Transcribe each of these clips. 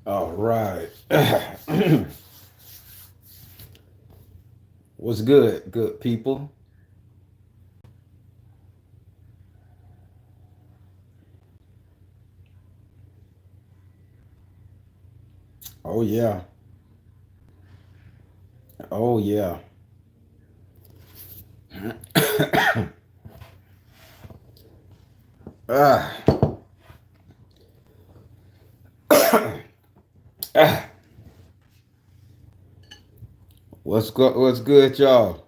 All right. What's good, good people? Oh yeah. Oh yeah. Ah, ah. What's good? What's good, y'all?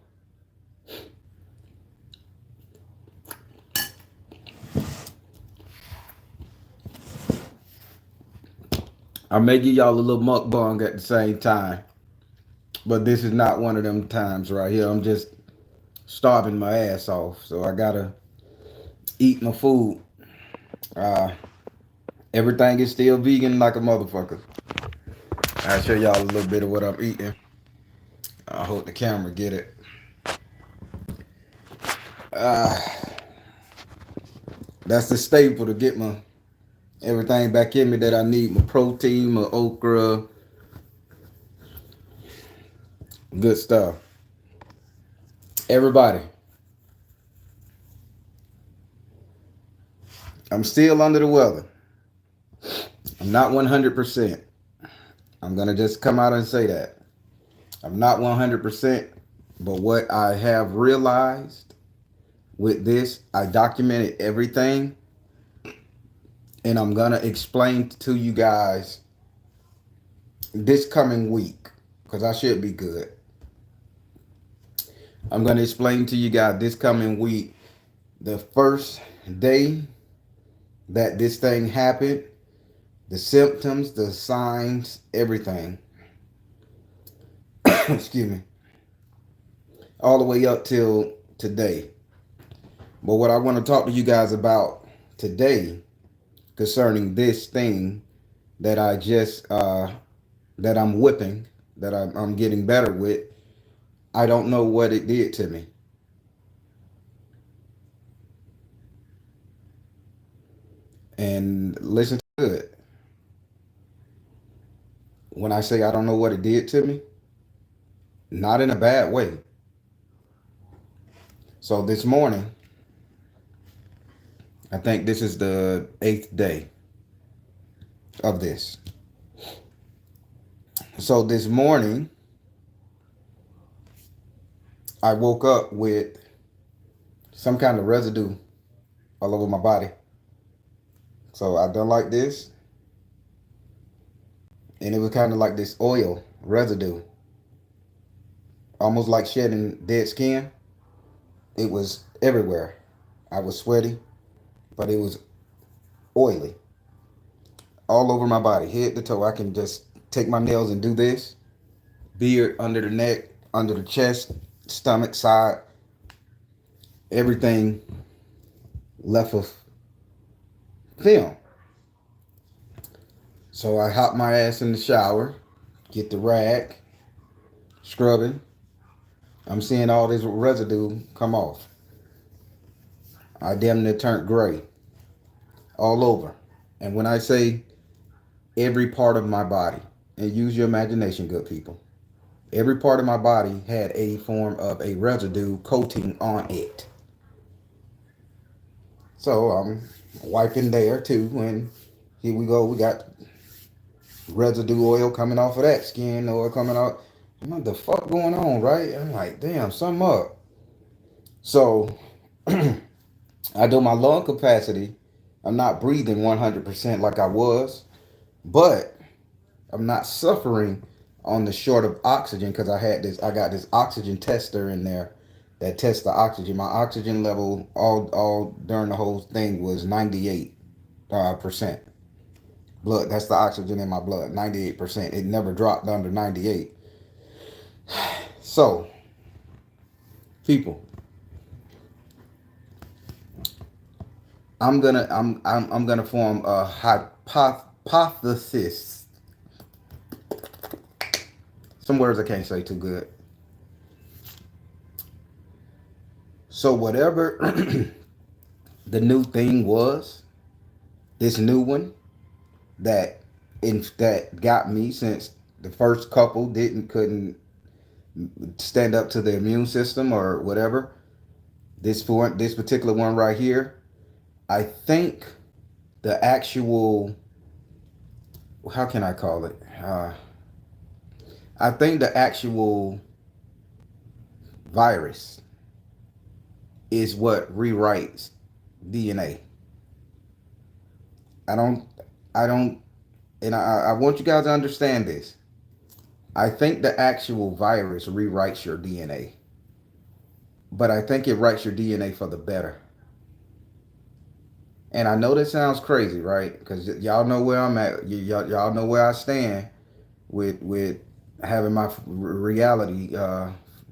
I may give y'all a little mukbang at the same time, but this is not one of them times right here. I'm just starving my ass off, so I gotta eat my food. Uh, Everything is still vegan like a motherfucker. I'll show y'all a little bit of what I'm eating. I hope the camera get it. Uh, that's the staple to get my everything back in me that I need. My protein, my okra, good stuff. Everybody, I'm still under the weather. I'm not 100%. I'm going to just come out and say that. I'm not 100%, but what I have realized with this, I documented everything, and I'm going to explain to you guys this coming week, because I should be good. I'm going to explain to you guys this coming week, the first day that this thing happened, the symptoms, the signs, everything. Excuse me. All the way up till today. But what I want to talk to you guys about today concerning this thing that I just that I'm whipping, that I'm getting better with, I don't know what it did to me. And listen to it. When I say I don't know what it did to me, not in a bad way. So this morning, I think this is the 8th day of this. So this morning, I woke up with some kind of residue all over my body. So I done like this, and it was kind of like this oil residue, almost like shedding dead skin. It was everywhere. I was sweaty, but it was oily all over my body, head to toe. I can just take my nails and do this. Beard, under the neck, under the chest, stomach, side, everything left of film. So I hop my ass in the shower, get the rag, scrubbing. I'm seeing all this residue come off. I damn near turned gray all over. And when I say every part of my body, and use your imagination, good people, every part of my body had a form of a residue coating on it. So I'm wiping there too, and here we go. We got residue oil coming off of that, skin oil coming out. What the fuck going on, right? I'm like, damn, something up. So I do my lung capacity. I'm not breathing 100% like I was, but I'm not suffering on the short of oxygen because I got this oxygen tester in there that tests the oxygen. My oxygen level all during the whole thing was 98%. Blood, that's the oxygen in my blood, 98%. It never dropped under 98. So, people, I'm gonna form a hypothesis. Some words I can't say too good. So whatever the new thing was, this new one that and that got me, since the first couple couldn't stand up to the immune system or whatever. This particular one right here, I think the actual, how can I call it? I think the actual virus is what rewrites DNA. I don't, I don't, and I want you guys to understand this. I think the actual virus rewrites your DNA, but I think it writes your DNA for the better. And I know that sounds crazy, right? Because y'all know where I'm at. Y'all know where I stand with having my reality,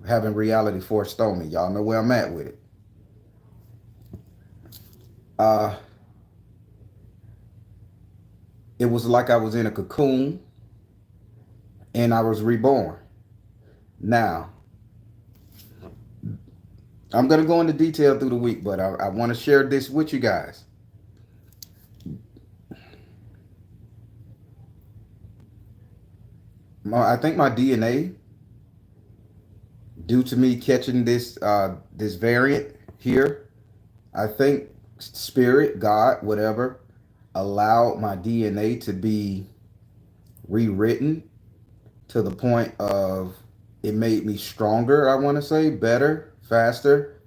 having reality forced on me. Y'all know where I'm at with it. Uh, it was like I was in a cocoon and I was reborn. Now, I'm gonna go into detail through the week, but I want to share this with you guys. I think my DNA, due to me catching this variant here, I think spirit, God, whatever, allowed my DNA to be rewritten to the point of it made me stronger, I want to say, better, faster.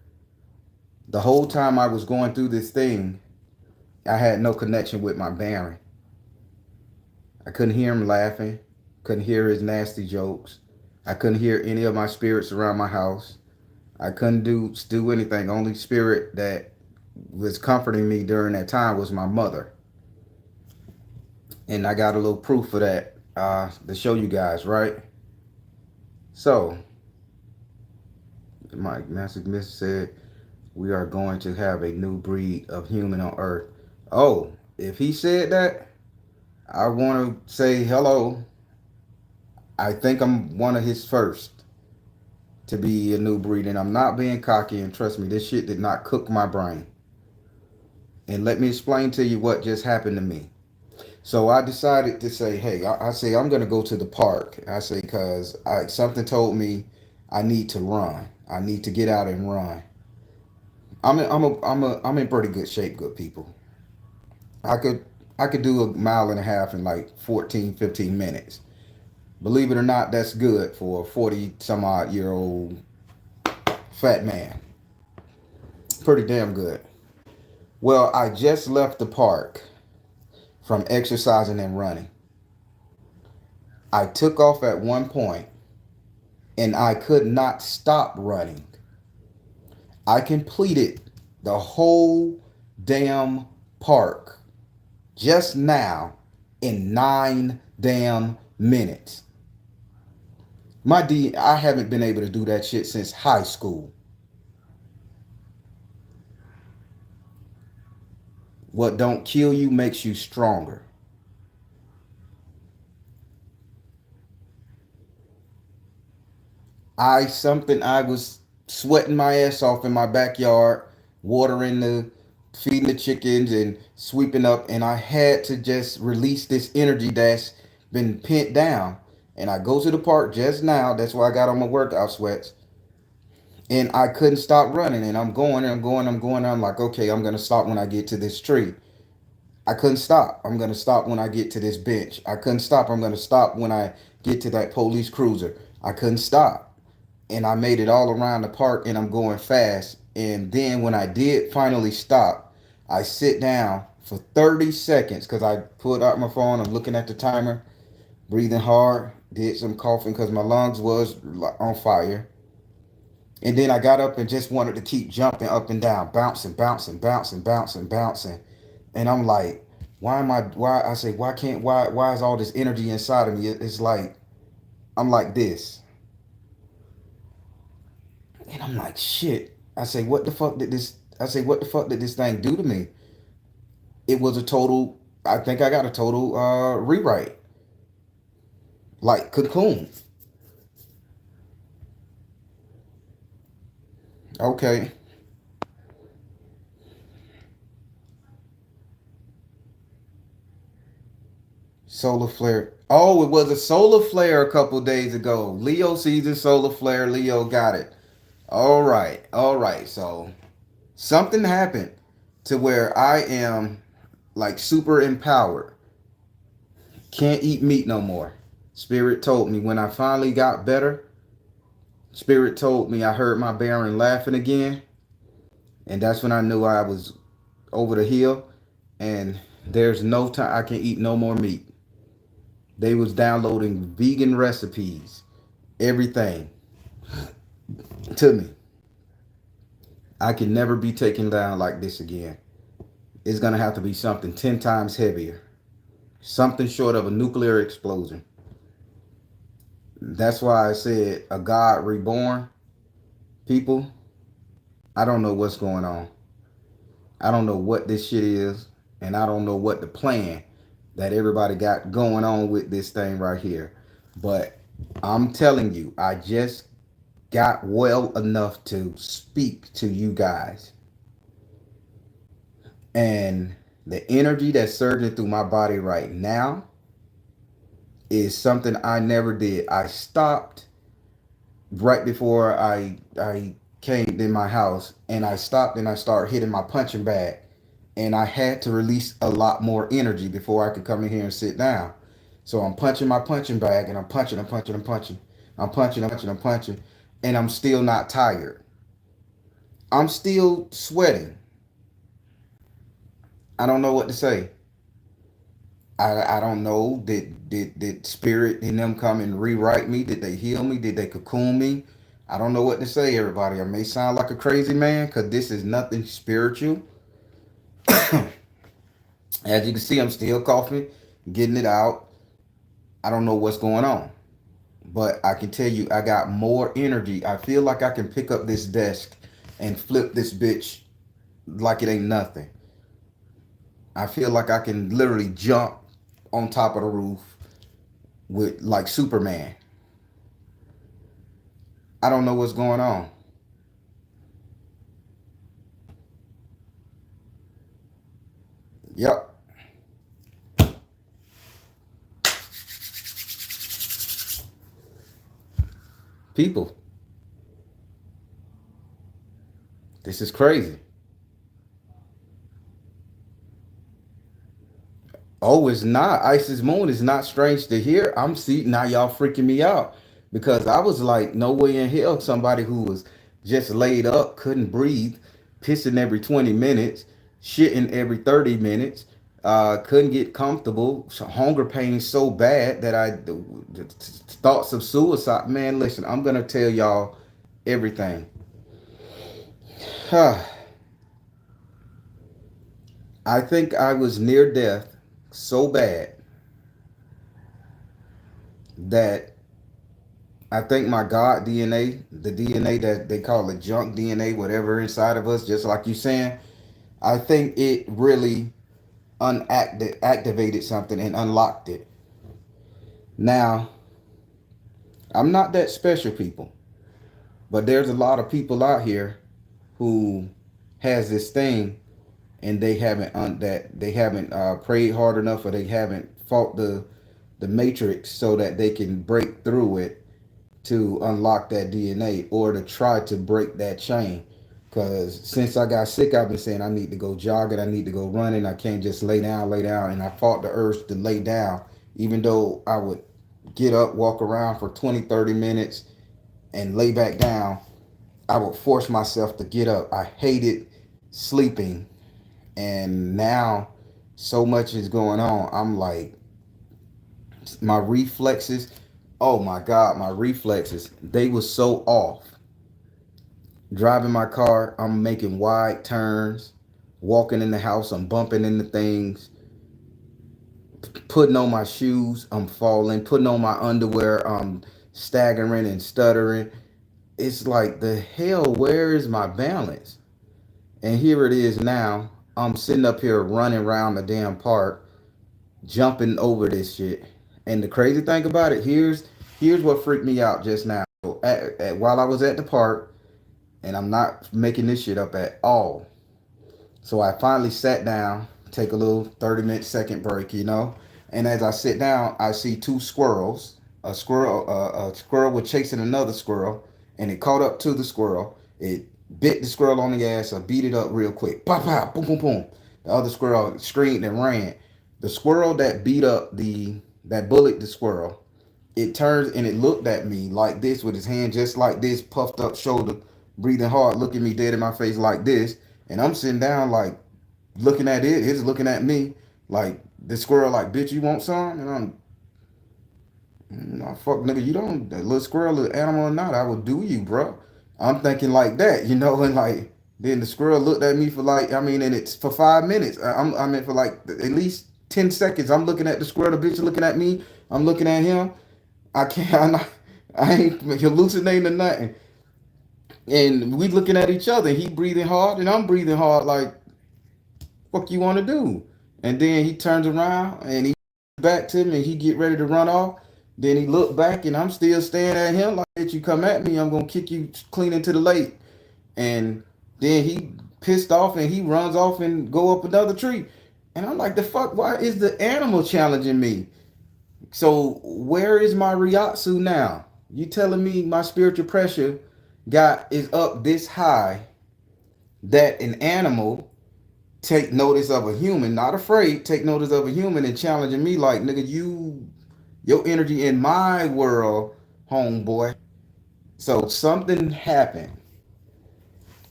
The whole time I was going through this thing, I had no connection with my Baron. I couldn't hear him laughing, couldn't hear his nasty jokes. I couldn't hear any of my spirits around my house. I couldn't do anything. Only spirit that was comforting me during that time was my mother. And I got a little proof of that to show you guys, right? So, my master mister said, we are going to have a new breed of human on Earth. Oh, if he said that, I want to say hello. I think I'm one of his first to be a new breed, and I'm not being cocky, and trust me, this shit did not cook my brain. And let me explain to you what just happened to me. So I decided to say, hey, I say I'm gonna go to the park. I say because something told me I need to run. I need to get out and run. I'm in pretty good shape, good people. I could I could do a mile and a half in like 14, 15 minutes. Believe it or not, that's good for a 40 some odd year old fat man. Pretty damn good. Well, I just left the park from exercising and running. I took off at one point and I could not stop running. I completed the whole damn park just now in 9 damn minutes. I haven't been able to do that shit since high school. What don't kill you makes you stronger. I was sweating my ass off in my backyard, watering feeding the chickens and sweeping up, and I had to just release this energy that's been pent down. And I go to the park just now. That's why I got on my workout sweats. And I couldn't stop running. And I'm going and I'm going, I'm going. I'm like, okay, I'm gonna stop when I get to this tree. I couldn't stop. I'm gonna stop when I get to this bench. I couldn't stop. I'm gonna stop when I get to that police cruiser. I couldn't stop. And I made it all around the park and I'm going fast. And then when I did finally stop, I sit down for 30 seconds because I pulled out my phone. I'm looking at the timer, breathing hard, did some coughing because my lungs was on fire. And then I got up and just wanted to keep jumping up and down, bouncing, bouncing, bouncing, bouncing, bouncing. And I'm like, why is all this energy inside of me? It's like, I'm like this. And I'm like, shit. I say, what the fuck did this thing do to me? It was a total, I think I got a total rewrite. Like cocoon. Okay. Solar flare. Oh, it was a solar flare a couple days ago. Leo season, solar flare. Leo got it. All right. All right. So something happened to where I am like super empowered. Can't eat meat no more. Spirit told me when I finally got better. Spirit told me I heard my Baron laughing again. And that's when I knew I was over the hill. And there's no time I can eat no more meat. They was downloading vegan recipes, everything to me. I can never be taken down like this again. It's gonna have to be something 10 times heavier. Something short of a nuclear explosion. That's why I said a God reborn. People, I don't know what's going on. I don't know what this shit is, and I don't know what the plan that everybody got going on with this thing right here. But I'm telling you, I just got well enough to speak to you guys. And the energy that's surging through my body right now is something I never did. I stopped right before I came in my house, and I stopped and I started hitting my punching bag, and I had to release a lot more energy before I could come in here and sit down. So I'm punching my punching bag, and I'm punching, I'm punching, I'm punching, I'm punching, I'm punching, I'm punching, and I'm still not tired. I'm still sweating. I don't know what to say. I don't know. Did spirit in them come and rewrite me? Did they heal me? Did they cocoon me? I don't know what to say, everybody. I may sound like a crazy man because this is nothing spiritual. As you can see, I'm still coughing, getting it out. I don't know what's going on. But I can tell you, I got more energy. I feel like I can pick up this desk and flip this bitch like it ain't nothing. I feel like I can literally jump on top of the roof with like Superman. I don't know what's going on. Yep. People, this is crazy. Oh, it's not. Isis Moon is not strange to hear. I'm see now y'all freaking me out because I was like, no way in hell somebody who was just laid up, couldn't breathe, pissing every 20 minutes, shitting every 30 minutes, couldn't get comfortable, so hunger pains so bad that thoughts of suicide. Man, listen, I'm gonna tell y'all everything. I think I was near death so bad that I think my God DNA, the DNA that they call the junk DNA, whatever inside of us, just like you saying, I think it really activated something and unlocked it. Now, I'm not that special, people, but there's a lot of people out here who has this thing and they haven't prayed hard enough, or they haven't fought the matrix so that they can break through it to unlock that DNA or to try to break that chain. Because since I got sick, I've been saying I need to go jogging, I need to go running. I can't just lay down. And I fought the urge to lay down, even though I would get up, walk around for 20, 30 minutes and lay back down. I would force myself to get up. I hated sleeping. And now so much is going on. I'm like, my reflexes, oh my God, my reflexes, they were so off. Driving my car, I'm making wide turns. Walking in the house, I'm bumping into things. Putting on my shoes, I'm falling. Putting on my underwear, I'm staggering and stuttering. It's like, the hell, where is my balance? And here it is now. I'm sitting up here running around the damn park, jumping over this shit. And the crazy thing about it, here's what freaked me out just now. While I was at the park, and I'm not making this shit up at all. So I finally sat down, take a little 30-minute second break, And as I sit down, I see two squirrels. A squirrel was chasing another squirrel, and it caught up to the squirrel. It bit the squirrel on the ass, or beat it up real quick. Pop, pop, boom, boom, boom. The other squirrel screamed and ran. The squirrel that beat up that bullied the squirrel, it turns and it looked at me like this with his hand just like this, puffed up shoulder, breathing hard, looking me dead in my face like this. And I'm sitting down like looking at it. It's looking at me like the squirrel like, bitch, you want some? And I'm, no, fuck, nigga, you don't, that little squirrel, an animal or not, I will do you, bro. I'm thinking like that, and like, then the squirrel looked at me for like, I mean, and it's for 5 minutes. I mean, for like at least 10 seconds. I'm looking at the squirrel, the bitch looking at me. I'm looking at him. I can't, I ain't hallucinating or nothing. And we looking at each other. He breathing hard, and I'm breathing hard. Like, fuck you want to do? And then he turns around and he back to me. And he get ready to run off. Then he looked back, and I'm still staring at him like, if you come at me, I'm gonna kick you clean into the lake. And then he pissed off and he runs off and go up another tree. And I'm like, the fuck? Why is the animal challenging me? So where is my Ryatsu now? You telling me my spiritual pressure is up this high that an animal take notice of a human, not afraid, take notice of a human and challenging me like, nigga, your energy in my world, homeboy. So something happened.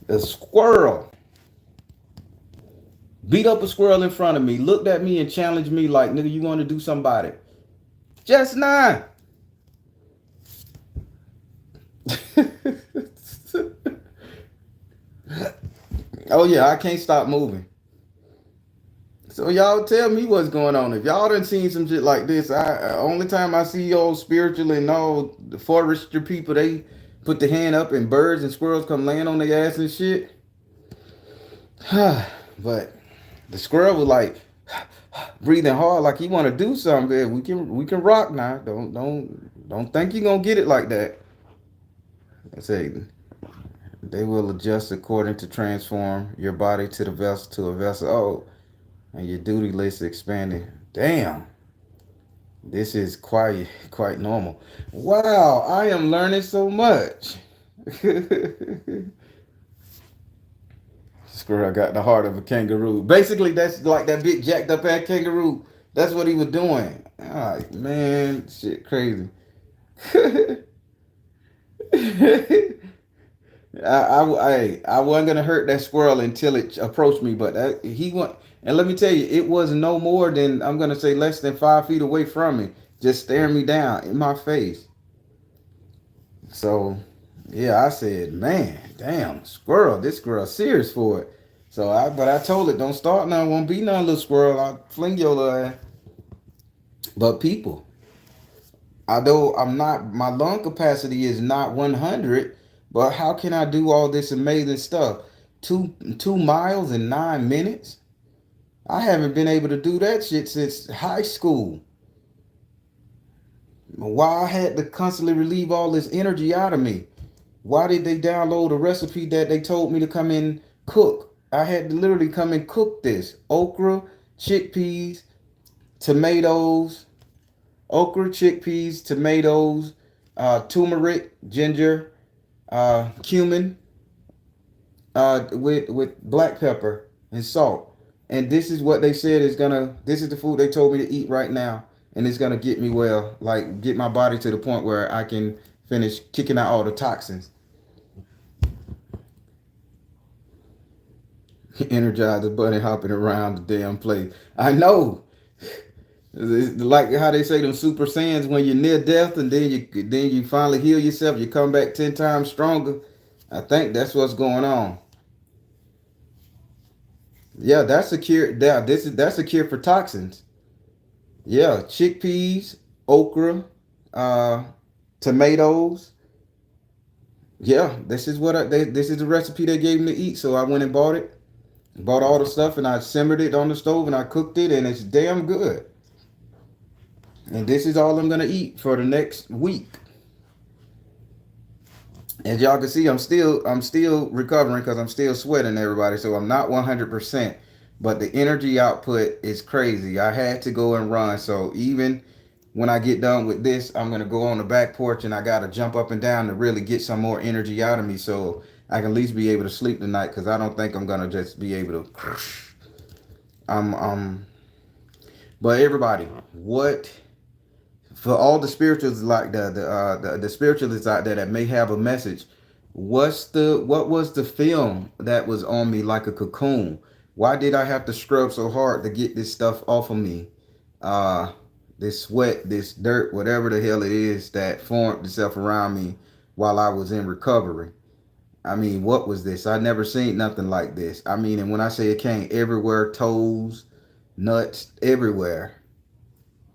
The squirrel beat up a squirrel in front of me, looked at me and challenged me like, nigga, you want to do something about it? Just nine. Oh yeah, I can't stop moving. So y'all tell me what's going on. If y'all done seen some shit like this, only time I see y'all spiritual and all the forester people, they put the hand up and birds and squirrels come laying on their ass and shit. But the squirrel was like breathing hard, like he want to do something. We can rock now. Don't think you gonna get it like that. I say they will adjust according to transform your body to the vessel to a vessel. Oh, and your duty list expanding. Damn. This is quite normal. Wow, I am learning so much. Squirrel got the heart of a kangaroo. Basically, that's like that big jacked up ass kangaroo. That's what he was doing. All right, man, shit crazy. I wasn't gonna hurt that squirrel until it approached me, but he went. And let me tell you, it was no more than, I'm gonna say, less than 5 feet away from me, just staring me down in my face. So, yeah, I said, man, damn, squirrel, this squirrel serious for it. But I told it, don't start now, won't be none little squirrel. I'll fling your little ass. But people, although my lung capacity is not 100, but how can I do all this amazing stuff? 2 miles in 9 minutes? I haven't been able to do that shit since high school. Why I had to constantly relieve all this energy out of me? Why did they download a recipe that they told me to come in cook? I had to literally come and cook this. Chickpeas, tomatoes, turmeric, ginger, cumin, with black pepper and salt. And this is what they said this is the food they told me to eat right now. And it's gonna get me well, like get my body to the point where I can finish kicking out all the toxins. Energize the bunny hopping around the damn place. I know. It's like how they say them super saiyans when you're near death and then you finally heal yourself, you come back 10 times stronger. I think that's what's going on. Yeah, that's a cure. Yeah, that's a cure for toxins. Yeah, chickpeas, okra, uh, tomatoes. Yeah, this is the recipe they gave me to eat. So I went and bought it, bought all the stuff, and I simmered it on the stove and I cooked it, and it's damn good. And this is all I'm gonna eat for the next week. As y'all can see, I'm still recovering because I'm still sweating, everybody. So I'm not 100%. but the energy output is crazy. I had to go and run. So even when I get done with this, I'm gonna go on the back porch and I gotta jump up and down to really get some more energy out of me, so I can at least be able to sleep tonight. Because I don't think I'm gonna just be able to. Um. But everybody, what for all the spirituals like the spiritualists out there that may have a message? What was the film that was on me like a cocoon? Why did I have to scrub so hard to get this stuff off of me? Uh, this sweat, this dirt, whatever the hell it is that formed itself around me while I was in recovery. I mean, what was this? I never seen nothing like this. I mean, and when I say it came everywhere, toes, nuts, everywhere.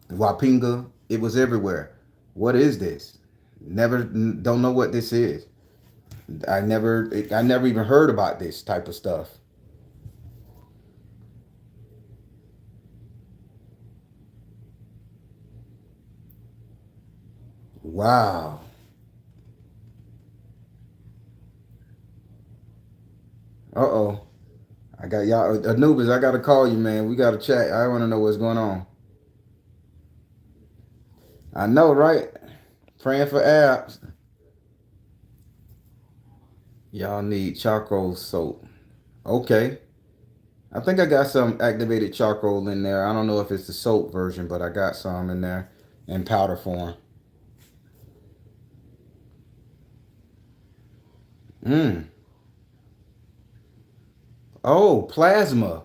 Wapinga, it was everywhere. What is this? Never, don't know what this is. I never even heard about this type of stuff. Wow. Uh-oh. I got y'all, Anubis, I gotta call you, man. We gotta chat. I wanna know what's going on. I know, right? Praying for abs. Y'all need charcoal soap. Okay. I think I got some activated charcoal in there. I don't know if it's the soap version, but I got some in there in powder form. Mm. Oh, plasma.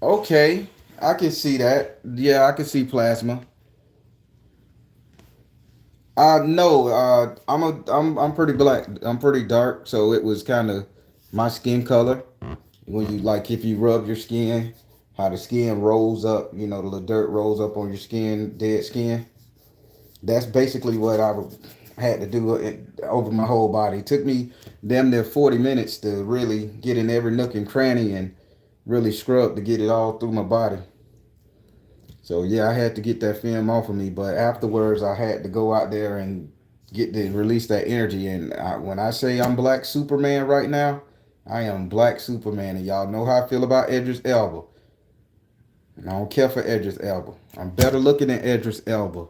Okay. I can see that. Yeah, I can see plasma. No, I'm pretty black. I'm pretty dark, so it was kind of my skin color. When you like, if you rub your skin, how the skin rolls up, the little dirt rolls up on your skin, dead skin. That's basically what had to do over my whole body. It took me damn near 40 minutes to really get in every nook and cranny and really scrub to get it all through my body. So yeah, I had to get that film off of me, but afterwards I had to go out there and get to release that energy. And when I say I'm Black Superman right now, I am Black Superman, and y'all know how I feel about Idris Elba. And I don't care for Idris Elba. I'm better looking than Idris Elba.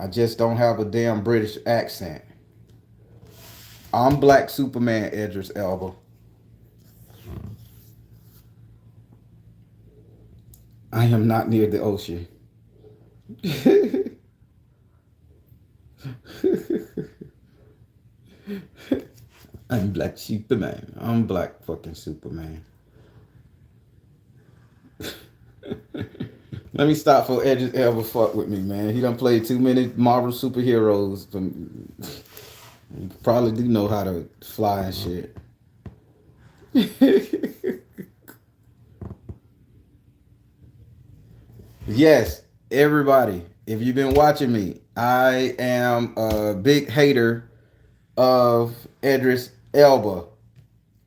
I just don't have a damn British accent. I'm Black Superman, Idris Elba. I am not near the ocean. I'm Black Superman. I'm Black fucking Superman. Let me stop for Edges ever fuck with me, man. He done played too many Marvel superheroes. You probably do know how to fly and shit. Yes, everybody, if you've been watching me, I am a big hater of Idris Elba.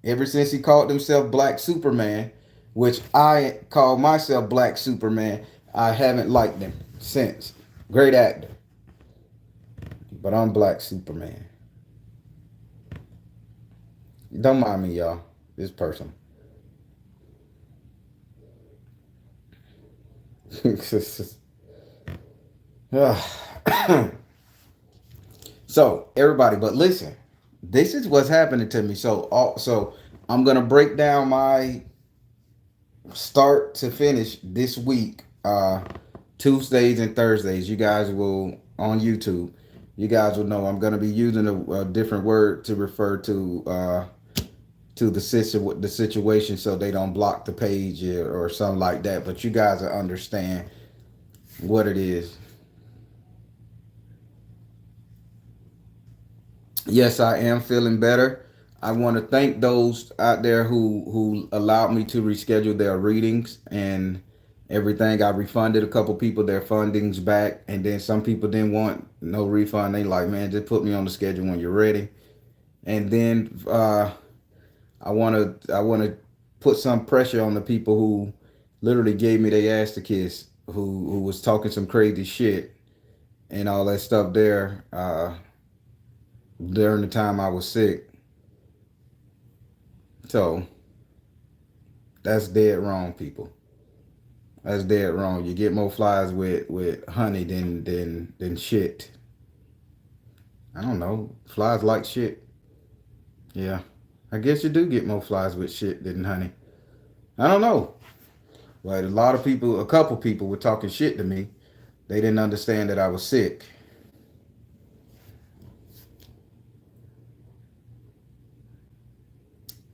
Ever since he called himself Black Superman, which I call myself Black Superman, I haven't liked him since. Great actor, but I'm Black Superman. Don't mind me, y'all. This person. So everybody, but listen, this is what's happening to me. So I'm gonna break down my start to finish this week, Tuesdays and Thursdays. You guys will on YouTube. You guys will know I'm gonna be using a different word to refer to the situation, so they don't block the page or something like that. But you guys will understand what it is. Yes, I am feeling better. I want to thank those out there who allowed me to reschedule their readings and everything. I refunded a couple people their fundings back, and then some people didn't want no refund. They like, man, just put me on the schedule when you're ready. And then I want to put some pressure on the people who literally gave me their ass to kiss, who was talking some crazy shit and all that stuff there during the time I was sick. So That's dead wrong, people. That's dead wrong. You get more flies with honey than shit. I don't know. Flies like shit. Yeah. I guess you do get more flies with shit than honey. I don't know. But a lot of people, a couple people were talking shit to me. They didn't understand that I was sick.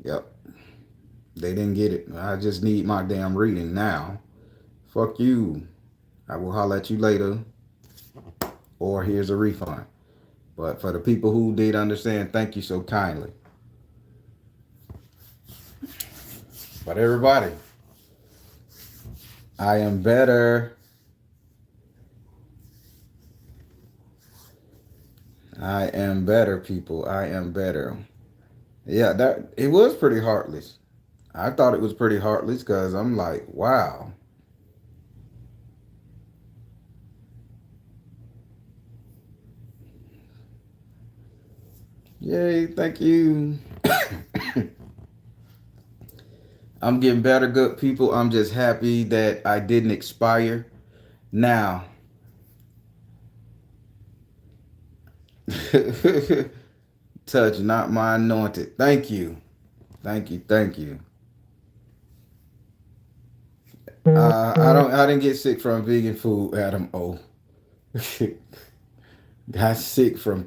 Yep. They didn't get it. I just need my damn reading now. Fuck you. I will holler at you later. Or here's a refund. But for the people who did understand, thank you so kindly. But everybody, I am better. I am better, people. I am better. Yeah, that it was pretty heartless. I thought it was pretty heartless because I'm like, wow. Yay, thank you. I'm getting better, good people. I'm just happy that I didn't expire. Now, touch not my anointed. Thank you. Thank you. Thank you. I didn't get sick from vegan food, Adam O. Got sick from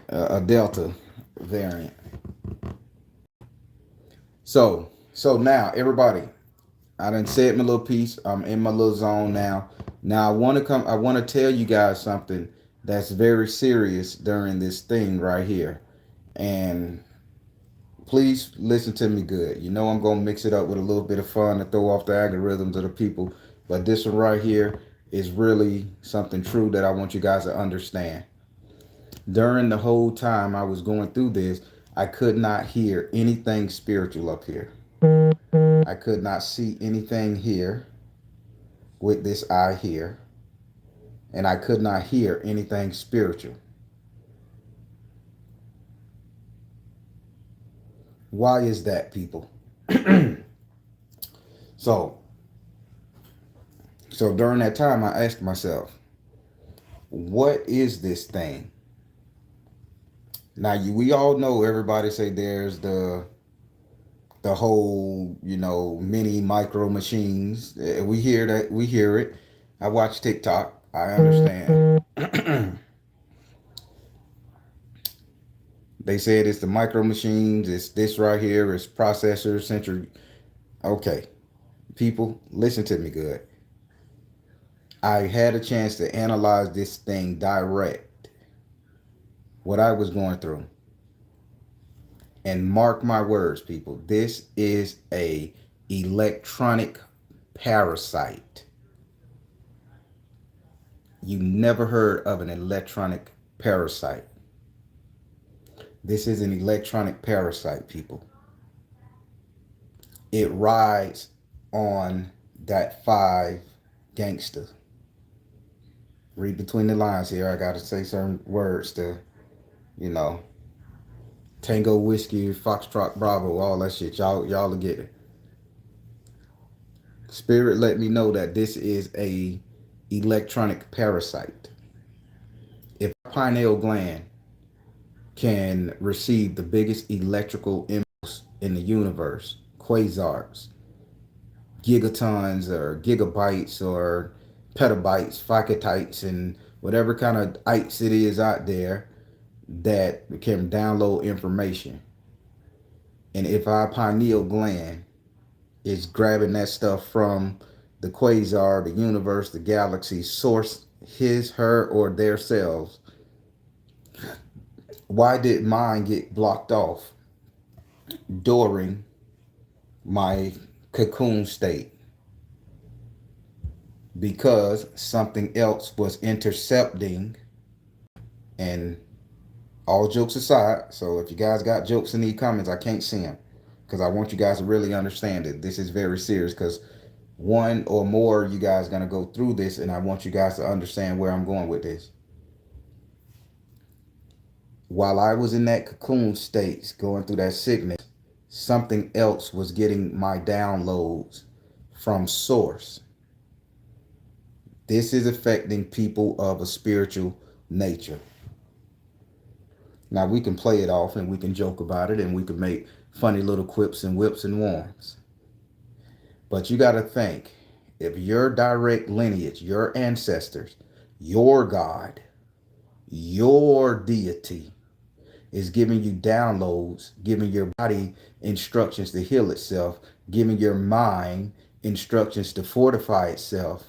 a Delta variant. So now everybody, I done said my little piece. I'm in my little zone now. Now I want to tell you guys something that's very serious during this thing right here. And please listen to me good. You know I'm gonna mix it up with a little bit of fun to throw off the algorithms of the people. But this one right here is really something true that I want you guys to understand. During the whole time I was going through this, I could not hear anything spiritual up here. I could not see anything here with this eye here. And I could not hear anything spiritual. Why is that, people? So during that time, I asked myself, what is this thing? Now, we all know, everybody say there's the whole, mini micro machines. We hear that. We hear it. I watch TikTok. I understand. They said it's the micro machines. It's this right here. It's processors, central. Okay. People, listen to me good. I had a chance to analyze this thing direct, what I was going through. And mark my words, people, this is a electronic parasite. You never heard of an electronic parasite. This is an electronic parasite, people. It rides on that 5 gangster. Read between the lines here. I got to say certain words to, Tango, Whiskey, Foxtrot, Bravo, all that shit. Y'all will get it. Spirit let me know that this is a electronic parasite. If our pineal gland can receive the biggest electrical impulse in the universe, quasars, gigatons or gigabytes or petabytes, ficatites, and whatever kind of ites it is out there that can download information. And if our pineal gland is grabbing that stuff from the quasar, the universe, the galaxy, source, his, her, or their selves, why did mine get blocked off during my cocoon state? Because something else was intercepting. And all jokes aside, so if you guys got jokes in the comments, I can't see them because I want you guys to really understand it. This is very serious because one or more of you guys are going to go through this, and I want you guys to understand where I'm going with this. While I was in that cocoon state, going through that sickness, something else was getting my downloads from source. This is affecting people of a spiritual nature. Now we can play it off and we can joke about it and we can make funny little quips and whips and warms. But you got to think, if your direct lineage, your ancestors, your God, your deity is giving you downloads, giving your body instructions to heal itself, giving your mind instructions to fortify itself,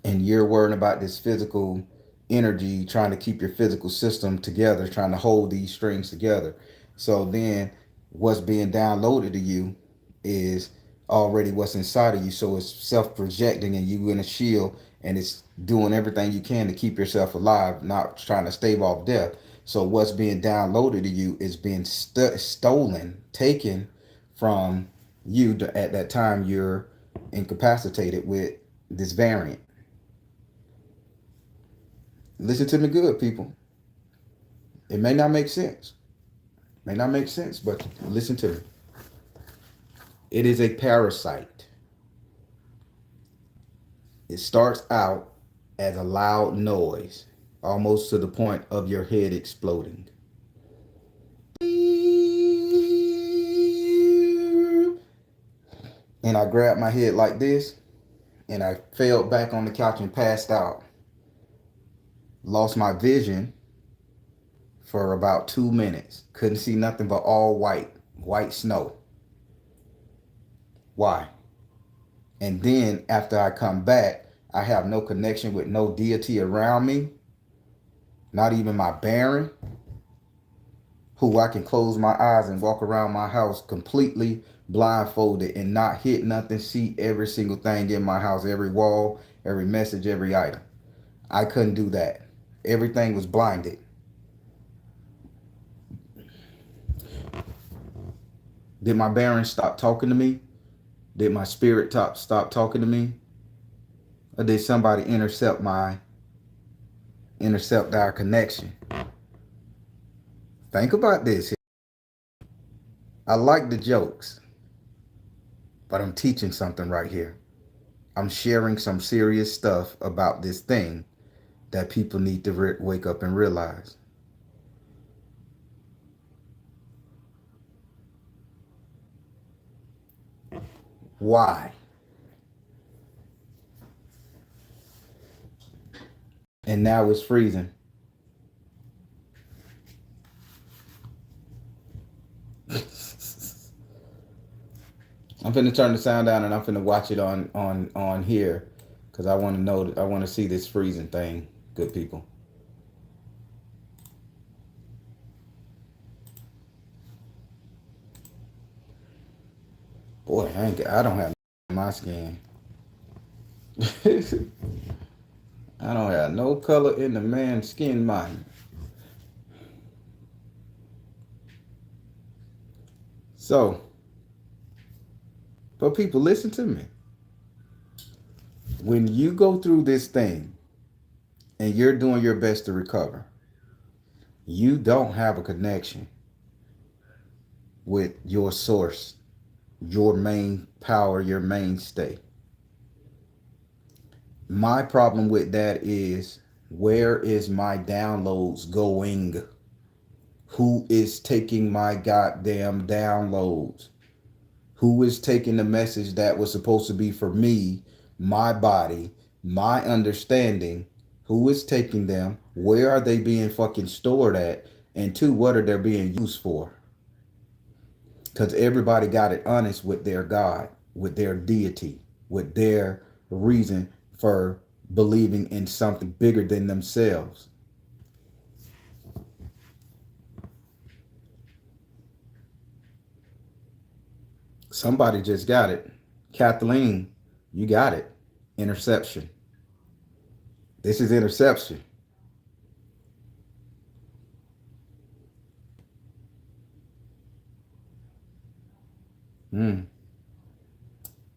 and you're worrying about this physical energy, trying to keep your physical system together, trying to hold these strings together. So then what's being downloaded to you is already what's inside of you. So it's self-projecting and you in a shield, and it's doing everything you can to keep yourself alive, not trying to stave off death. So what's being downloaded to you is being stolen, taken from you at that time you're incapacitated with this variant. Listen to me good, people. It may not make sense. May not make sense, but listen to me. It is a parasite. It starts out as a loud noise, almost to the point of your head exploding. And I grabbed my head like this, and I fell back on the couch and passed out. Lost my vision for about 2 minutes. Couldn't see nothing but all white snow. Why? And then after I come back, I have no connection with no deity around me, not even my Baron, who I can close my eyes and walk around my house completely blindfolded and not hit nothing, see every single thing in my house, every wall, every message, every item. I couldn't do that. Everything was blinded. Did my Baron stop talking to me? Did my spirit stop talking to me? Or did somebody intercept our connection? Think about this. I like the jokes, but I'm teaching something right here. I'm sharing some serious stuff about this thing that people need to wake up and realize. Why? And now it's freezing. I'm finna turn the sound down and I'm finna watch it on here, because I want to know, I want to see this freezing thing, good people. Boy, I don't have my skin. I don't have no color in the man's skin, mine. So, but people, listen to me. When you go through this thing and you're doing your best to recover, you don't have a connection with your source, your main power, your mainstay. My problem with that is, where is my downloads going? Who is taking my goddamn downloads? Who is taking the message that was supposed to be for me, my body, my understanding? Who is taking them? Where are they being fucking stored at? And two, what are they being used for? Because everybody got it honest with their God, with their deity, with their reason for believing in something bigger than themselves. Somebody just got it. Kathleen, you got it. Interception. This is interception.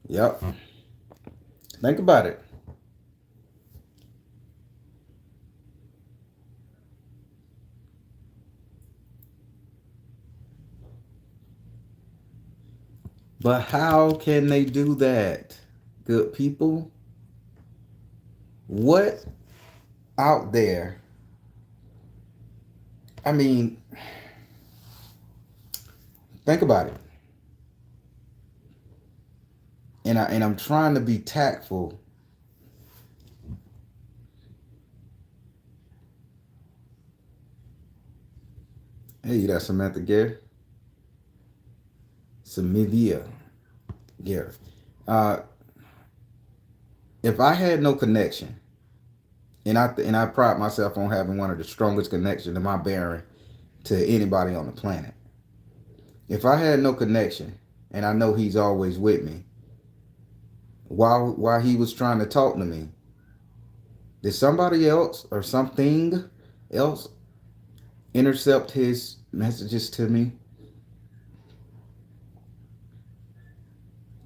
Yep. Think about it. But how can they do that, good people? What out there? I mean, think about it. And I'm trying to be tactful. Hey, that's Samantha Gary. Samivia Gary. Uh, if I had no connection, and I pride myself on having one of the strongest connections in my bearing to anybody on the planet. If I had no connection, and I know he's always with me, while he was trying to talk to me, did somebody else or something else intercept his messages to me?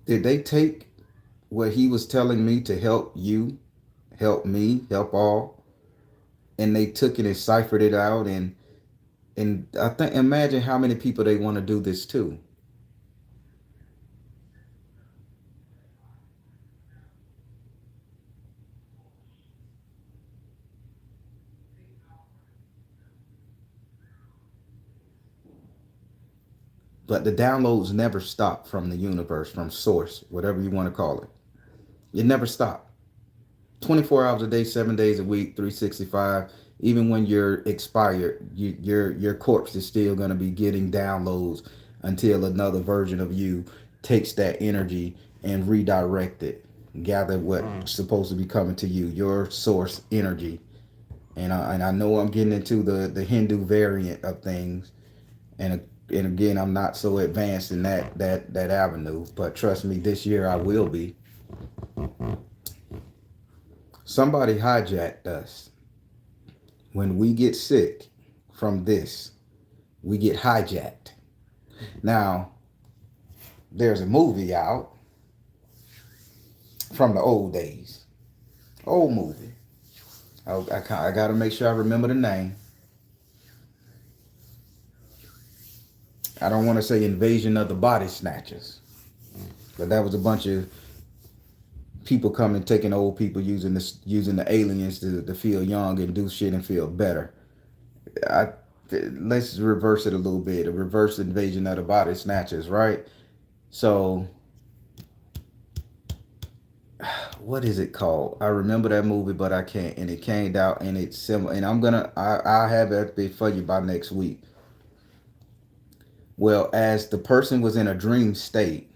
Did they take what he was telling me to help you, help me, help all, and they took it and ciphered it out, and I think, imagine how many people they want to do this to. But the downloads never stop from the universe, from source, whatever you want to call it. It never stopped. 24 hours a day, 7 days a week, 365. Even when you're expired, your corpse is still going to be getting downloads until another version of you takes that energy and redirect it, gather what's supposed to be coming to you, your source energy. And I know I'm getting into the Hindu variant of things, and again, I'm not so advanced in that avenue, but trust me, this year I will be. Somebody hijacked us. When we get sick from this, we get hijacked. Now, there's a movie out from the old days. Old movie. I got to make sure I remember the name. I don't want to say Invasion of the Body Snatchers, but that was a bunch of people coming, taking old people, using the aliens to feel young and do shit and feel better. Let's reverse it a little bit. A reverse invasion of the body snatchers, right? So, what is it called? I remember that movie, but I can't. And it came out, and it's similar. And I'll have it for you by next week. Well, as the person was in a dream state,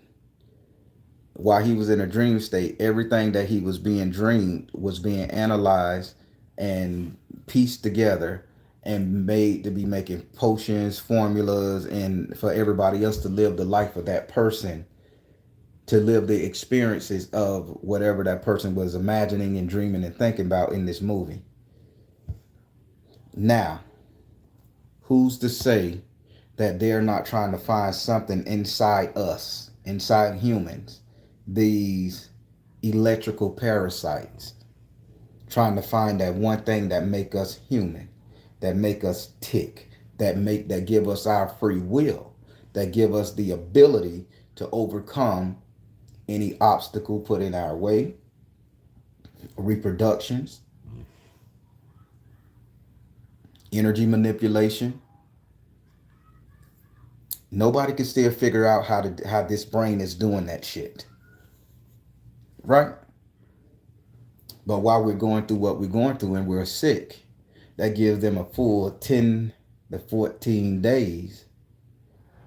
while he was in a dream state, everything that he was being dreamed was being analyzed and pieced together and made to be making potions, formulas, and for everybody else to live the life of that person, to live the experiences of whatever that person was imagining and dreaming and thinking about in this movie. Now, who's to say that they're not trying to find something inside us, inside humans, these electrical parasites, trying to find that one thing that make us human, that make us tick, that give us our free will, that give us the ability to overcome any obstacle put in our way, reproductions, energy manipulation. Nobody can still figure out how this brain is doing that shit. Right? But while we're going through what we're going through and we're sick, that gives them a full 10 to 14 days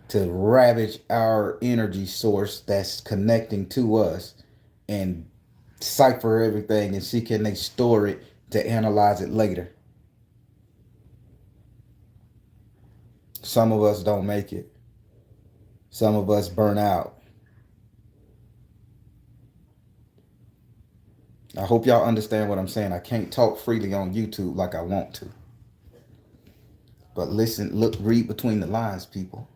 to ravage our energy source that's connecting to us and cipher everything and see can they store it to analyze it later. Some of us don't make it. Some of us burn out. I hope y'all understand what I'm saying. I can't talk freely on YouTube like I want to. But listen, look, read between the lines, people.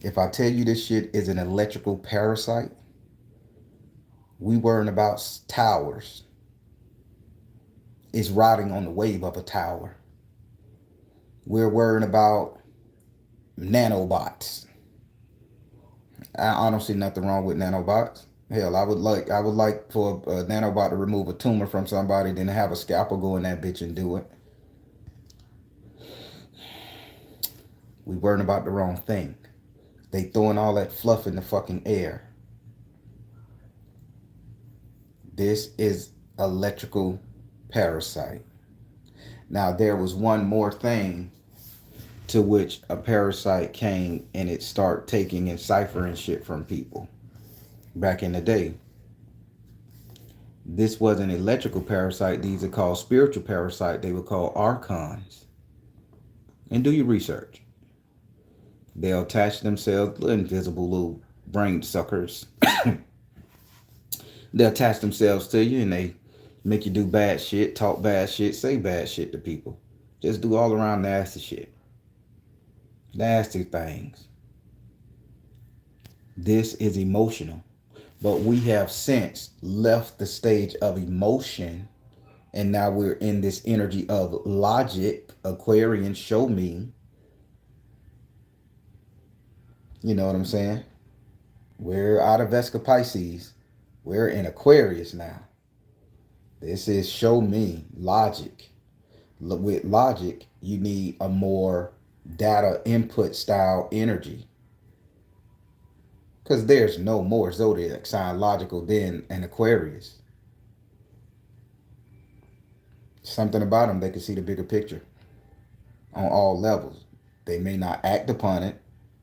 If I tell you this shit is an electrical parasite, we worrying about towers. It's riding on the wave of a tower. We're worrying about nanobots. I don't see nothing wrong with nanobots. Hell, I would like for a nanobot to remove a tumor from somebody, then have a scalpel go in that bitch and do it. We worrying about the wrong thing. They throwing all that fluff in the fucking air. This is electrical parasite. Now there was one more thing to which a parasite came and it started taking and ciphering shit from people back in the day. This was an electrical parasite. These are called spiritual parasite. They were called archons. And do your research. They'll attach themselves, little invisible little brain suckers. They'll attach themselves to you and they make you do bad shit, talk bad shit, say bad shit to people. Just do all around nasty shit. Nasty things. This is emotional. But we have since left the stage of emotion, and now we're in this energy of logic. Aquarian, show me. You know what I'm saying? We're out of Vesca Pisces. We're in Aquarius now. This is show me logic. With logic, you need a more data input style energy. Because there's no more zodiac sign logical than an Aquarius. Something about them, they can see the bigger picture on all levels. They may not act upon it,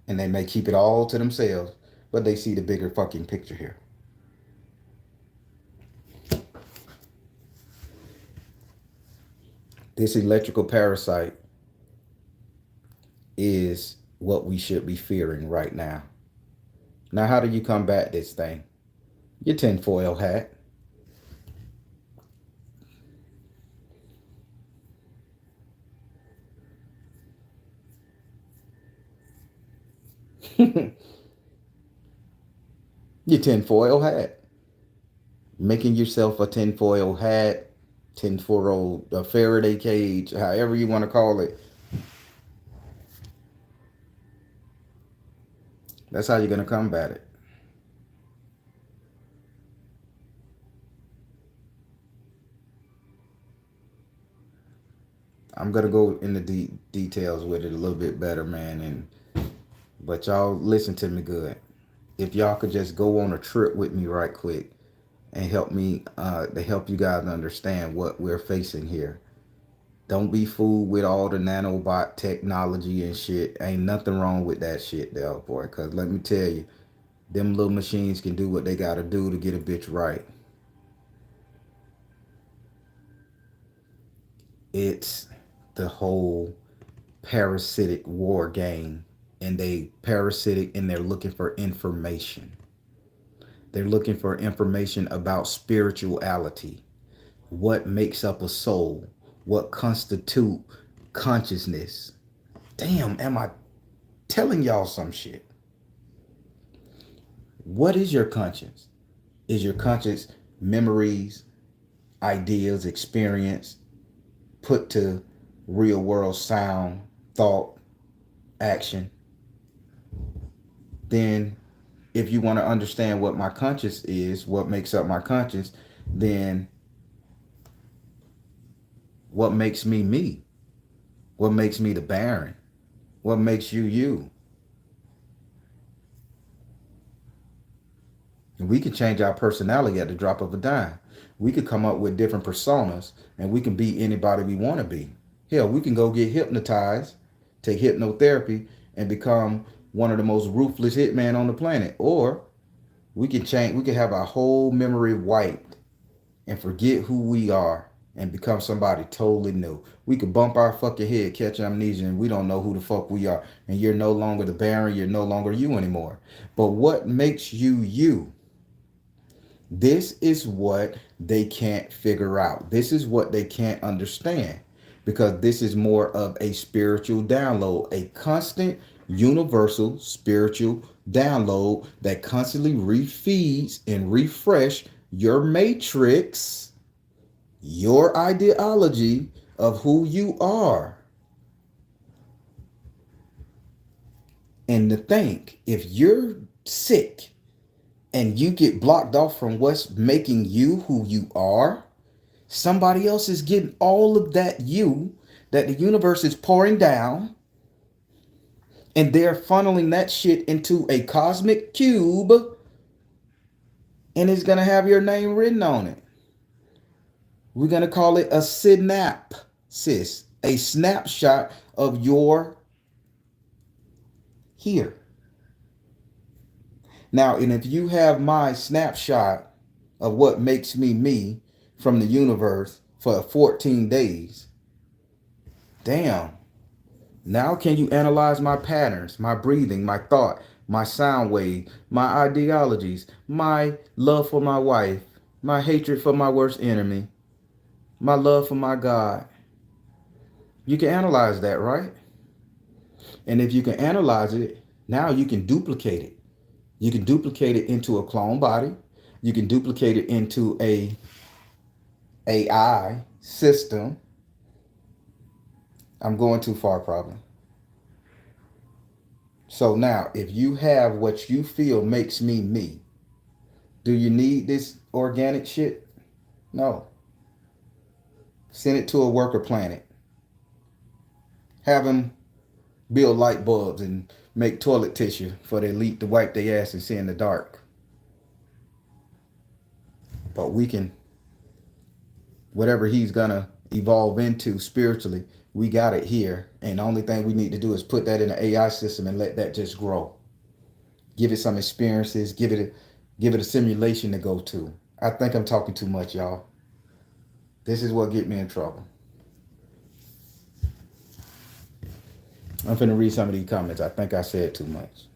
and they may keep it all to themselves, but they see the bigger fucking picture here. This electrical parasite is what we should be fearing right now. Now, how do you combat this thing? Your tinfoil hat. Your tinfoil hat. Making yourself a tinfoil hat, tinfoil, a Faraday cage, however you want to call it. That's how you're going to combat it. I'm going to go into details with it a little bit better, man. But y'all listen to me good. If y'all could just go on a trip with me right quick and help me to help you guys understand what we're facing here. Don't be fooled with all the nanobot technology and shit. Ain't nothing wrong with that shit there, boy. Because let me tell you, them little machines can do what they got to do to get a bitch right. It's the whole parasitic war game. And they parasitic and they're looking for information. They're looking for information about spirituality. What makes up a soul? What constitute consciousness? Damn, am I telling y'all some shit? What is your conscience? Is your conscience memories, ideas, experience put to real world sound, thought, action? Then if you want to understand what my conscience is, what makes up my conscience, then what makes me me? What makes me the Baron? What makes you you? And we can change our personality at the drop of a dime. We could come up with different personas and we can be anybody we want to be. Hell, we can go get hypnotized, take hypnotherapy, and become one of the most ruthless hitmen on the planet. Or we can change, we can have our whole memory wiped and forget who we are and become somebody totally new. We could bump our fucking head, catch amnesia, and we don't know who the fuck we are. And you're no longer the Baron, you're no longer you anymore. But what makes you you? This is what they can't figure out. This is what they can't understand. Because this is more of a spiritual download, a constant, universal spiritual download that constantly refeeds and refresh your matrix, your ideology of who you are. And to think, if you're sick and you get blocked off from what's making you who you are, somebody else is getting all of that you that the universe is pouring down, and they're funneling that shit into a cosmic cube, and it's going to have your name written on it. We're going to call it a synapsis, a snapshot of your here. Now, and if you have my snapshot of what makes me me from the universe for 14 days, damn. Now can you analyze my patterns, my breathing, my thought, my sound wave, my ideologies, my love for my wife, my hatred for my worst enemy, my love for my God? You can analyze that, right? And if you can analyze it, now you can duplicate it. You can duplicate it into a clone body. You can duplicate it into a AI system. I'm going too far, probably. So now, if you have what you feel makes me me, do you need this organic shit? No. Send it to a worker planet. Have them build light bulbs and make toilet tissue for the elite to wipe their ass and see in the dark. But we can, whatever he's gonna evolve into spiritually, we got it here. And the only thing we need to do is put that in the AI system and let that just grow. Give it some experiences, give it a simulation to go to. I think I'm talking too much, y'all. This is what get me in trouble. I'm finna read some of these comments. I think I said too much.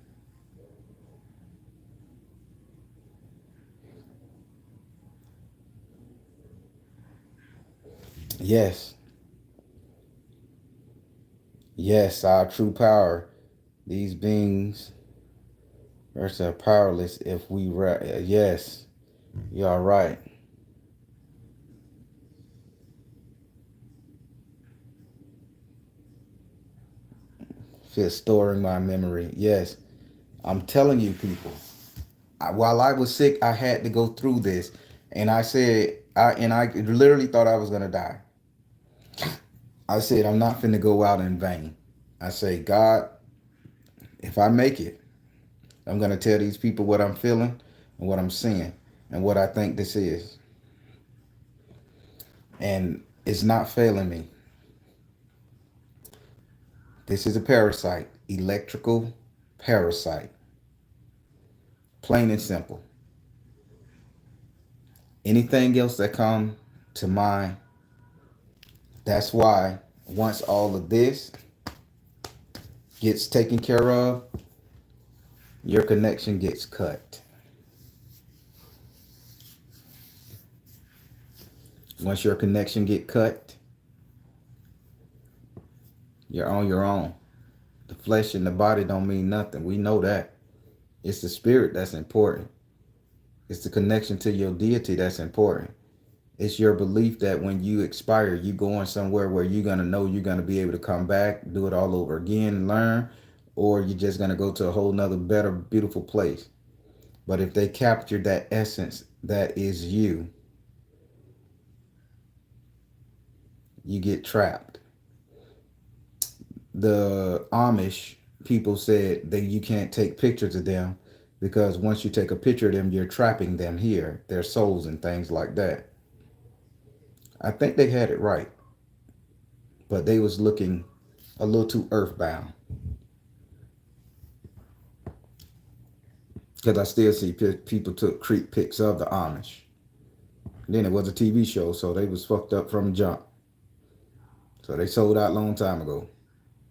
Yes. Yes, our true power. These beings are powerless if we... Yes, you are right. Just storing my memory. Yes, I'm telling you, people. While I was sick, I had to go through this, and I said, I literally thought I was gonna die. I said, I'm not finna go out in vain. I say, God, if I make it, I'm gonna tell these people what I'm feeling and what I'm seeing and what I think this is, and it's not failing me. This is a parasite, electrical parasite. Plain and simple. Anything else that come to mind, that's why once all of this gets taken care of, your connection gets cut. Once your connection get cut, you're on your own. The flesh and the body don't mean nothing. We know that. It's the spirit that's important. It's the connection to your deity that's important. It's your belief that when you expire, you going somewhere where you're going to know you're going to be able to come back, do it all over again and learn, or you're just going to go to a whole nother, better, beautiful place. But if they capture that essence that is you, you get trapped. The Amish people said that you can't take pictures of them because once you take a picture of them, you're trapping them here, their souls and things like that. I think they had it right, but they was looking a little too earthbound. Because I still see people took creep pics of the Amish. Then it was a TV show, so they was fucked up from jump. So they sold out a long time ago.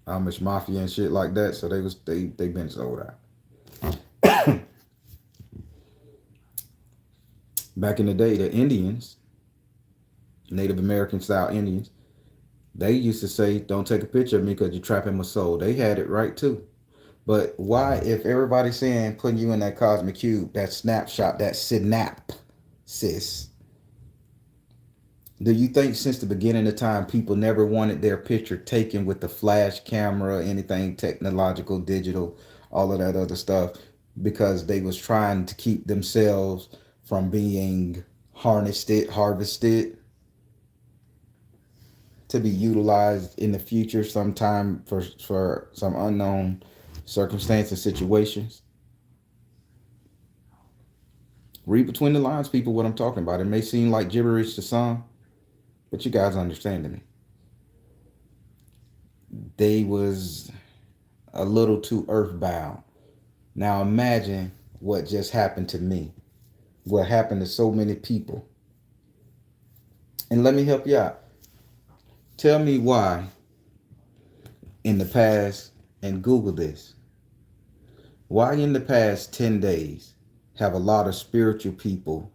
Amish mafia and shit like that. So they been sold out. Back in the day, the Indians, Native American style Indians, they used to say, don't take a picture of me because you're trapping my soul. They had it right too. But why, if everybody's saying putting you in that cosmic cube, that snapshot, that synapsis, do you think since the beginning of time, people never wanted their picture taken with the flash camera, anything technological, digital, all of that other stuff? because they was trying to keep themselves from being harvested to be utilized in the future sometime for some unknown circumstance and situations. Read between the lines, people, what I'm talking about. It may seem like gibberish to some, but you guys understanding me. They was a little too earthbound. Now imagine what just happened to me. What happened to so many people. And let me help you out. Tell me why in the past, and Google this, why in the past 10 days have a lot of spiritual people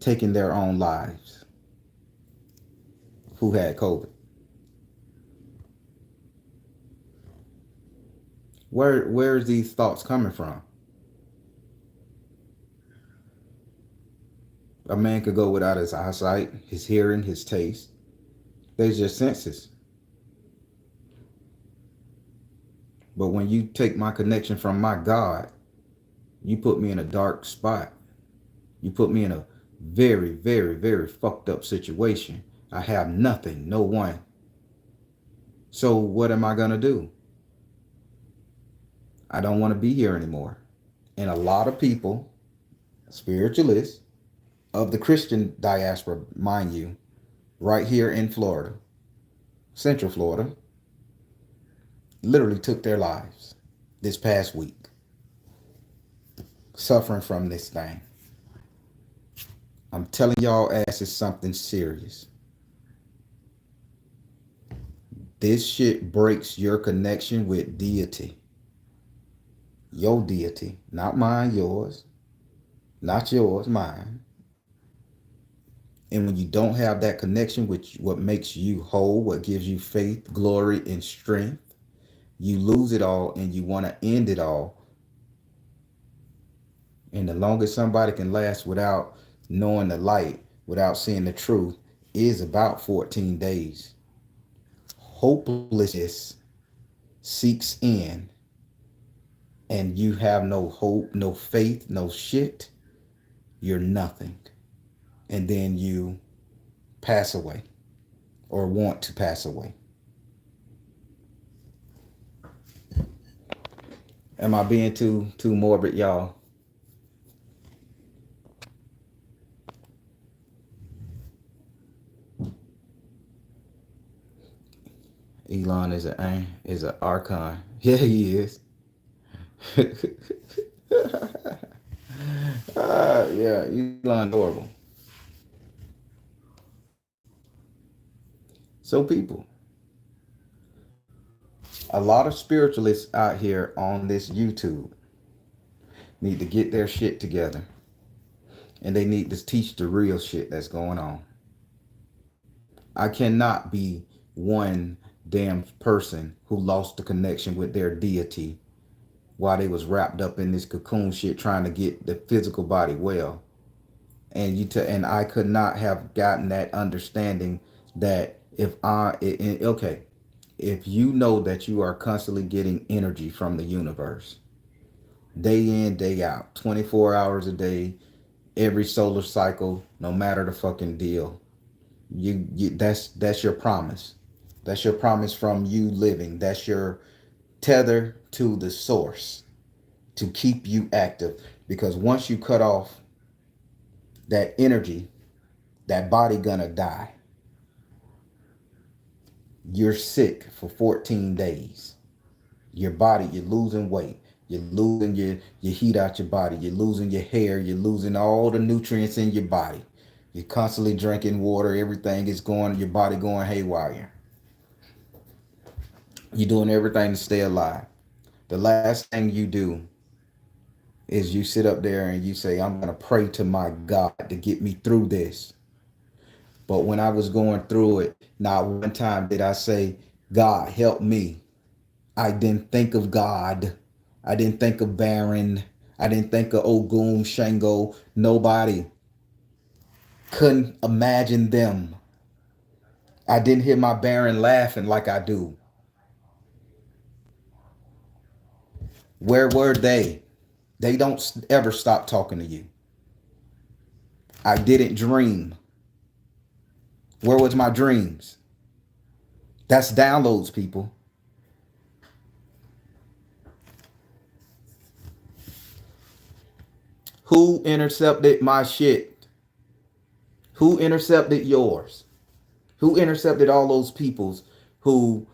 taken their own lives who had COVID? Where's these thoughts coming from? A man could go without his eyesight, his hearing, his taste. There's your senses. But when you take my connection from my God, you put me in a dark spot. You put me in a very, very, very fucked up situation. I have nothing, no one. So what am I going to do? I don't want to be here anymore. And a lot of people, spiritualists of the Christian diaspora, mind you, right here in Florida, Central Florida, literally took their lives this past week, suffering from this thing. I'm telling y'all ass is something serious. This shit breaks your connection with deity. Your deity, not mine, yours. Not yours, mine. And when you don't have that connection with what makes you whole, what gives you faith, glory, and strength, you lose it all and you want to end it all. And the longest somebody can last without knowing the light, without seeing the truth, is about 14 days. Hopelessness seeks in, and you have no hope, no faith, no shit. You're nothing. And then you pass away or want to pass away. Am I being too morbid, y'all? Elon is an archon. Yeah, he is. Yeah, Elon horrible. So people, a lot of spiritualists out here on this YouTube need to get their shit together. And they need to teach the real shit that's going on. I cannot be one damn person who lost the connection with their deity while they was wrapped up in this cocoon shit trying to get the physical body well. And I could not have gotten that understanding that if you know that you are constantly getting energy from the universe, day in, day out, 24 hours a day, every solar cycle, no matter the fucking deal, that's your promise. That's your promise from you living. That's your tether to the source to keep you active. Because once you cut off that energy, that body gonna die. You're sick for 14 days. Your body, you're losing weight. You're losing your heat out your body. You're losing your hair. You're losing all the nutrients in your body. You're constantly drinking water. Everything is going, your body going haywire. You're doing everything to stay alive. The last thing you do is you sit up there and you say, I'm going to pray to my God to get me through this. But when I was going through it, not one time did I say, God, help me. I didn't think of God. I didn't think of Baron. I didn't think of Ogum, Shango. Nobody. Couldn't imagine them. I didn't hear my Baron laughing like I do. Where were they? They don't ever stop talking to you. I didn't dream. Where was my dreams? That's downloads, people. Who intercepted my shit? Who intercepted yours? Who intercepted all those peoples who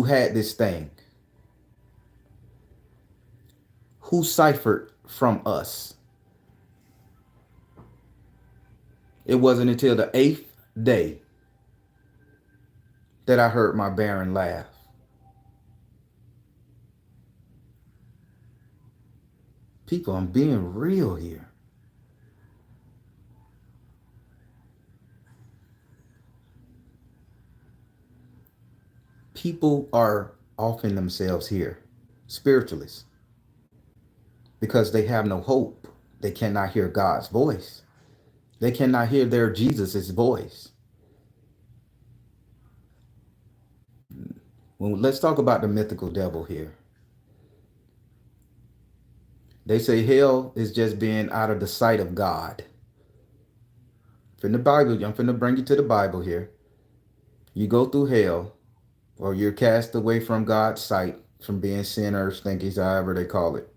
had this thing? Who ciphered from us? It wasn't until the 8th day that I heard my Baron laugh. People, I'm being real here. People are offing themselves here, spiritualists, because they have no hope. They cannot hear God's voice. They cannot hear their Jesus' voice. Well, let's talk about the mythical devil here. They say hell is just being out of the sight of God. From the Bible, I'm going to bring you to the Bible here. You go through hell, or you're cast away from God's sight, from being sinners, thinkies, however they call it.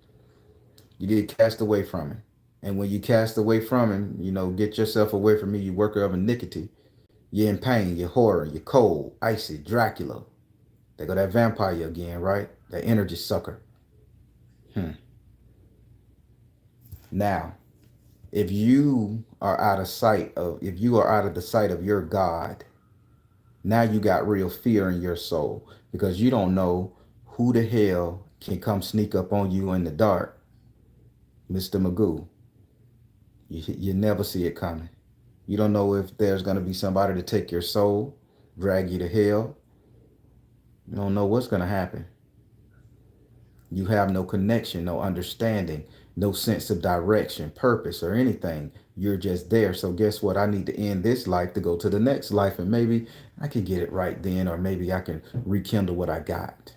You get cast away from him. And when you cast away from him, get yourself away from me, you worker of iniquity. You're in pain, you're horror, you're cold, icy, Dracula. They go that vampire again, right? That energy sucker. Now, if you are out of the sight of your God, now you got real fear in your soul, because you don't know who the hell can come sneak up on you in the dark. Mr. Magoo, you never see it coming. You don't know if there's going to be somebody to take your soul, drag you to hell. You don't know what's going to happen. You have no connection, no understanding, no sense of direction, purpose, or anything. You're just there. So guess what? I need to end this life to go to the next life, and maybe I can get it right then, or maybe I can rekindle what I got.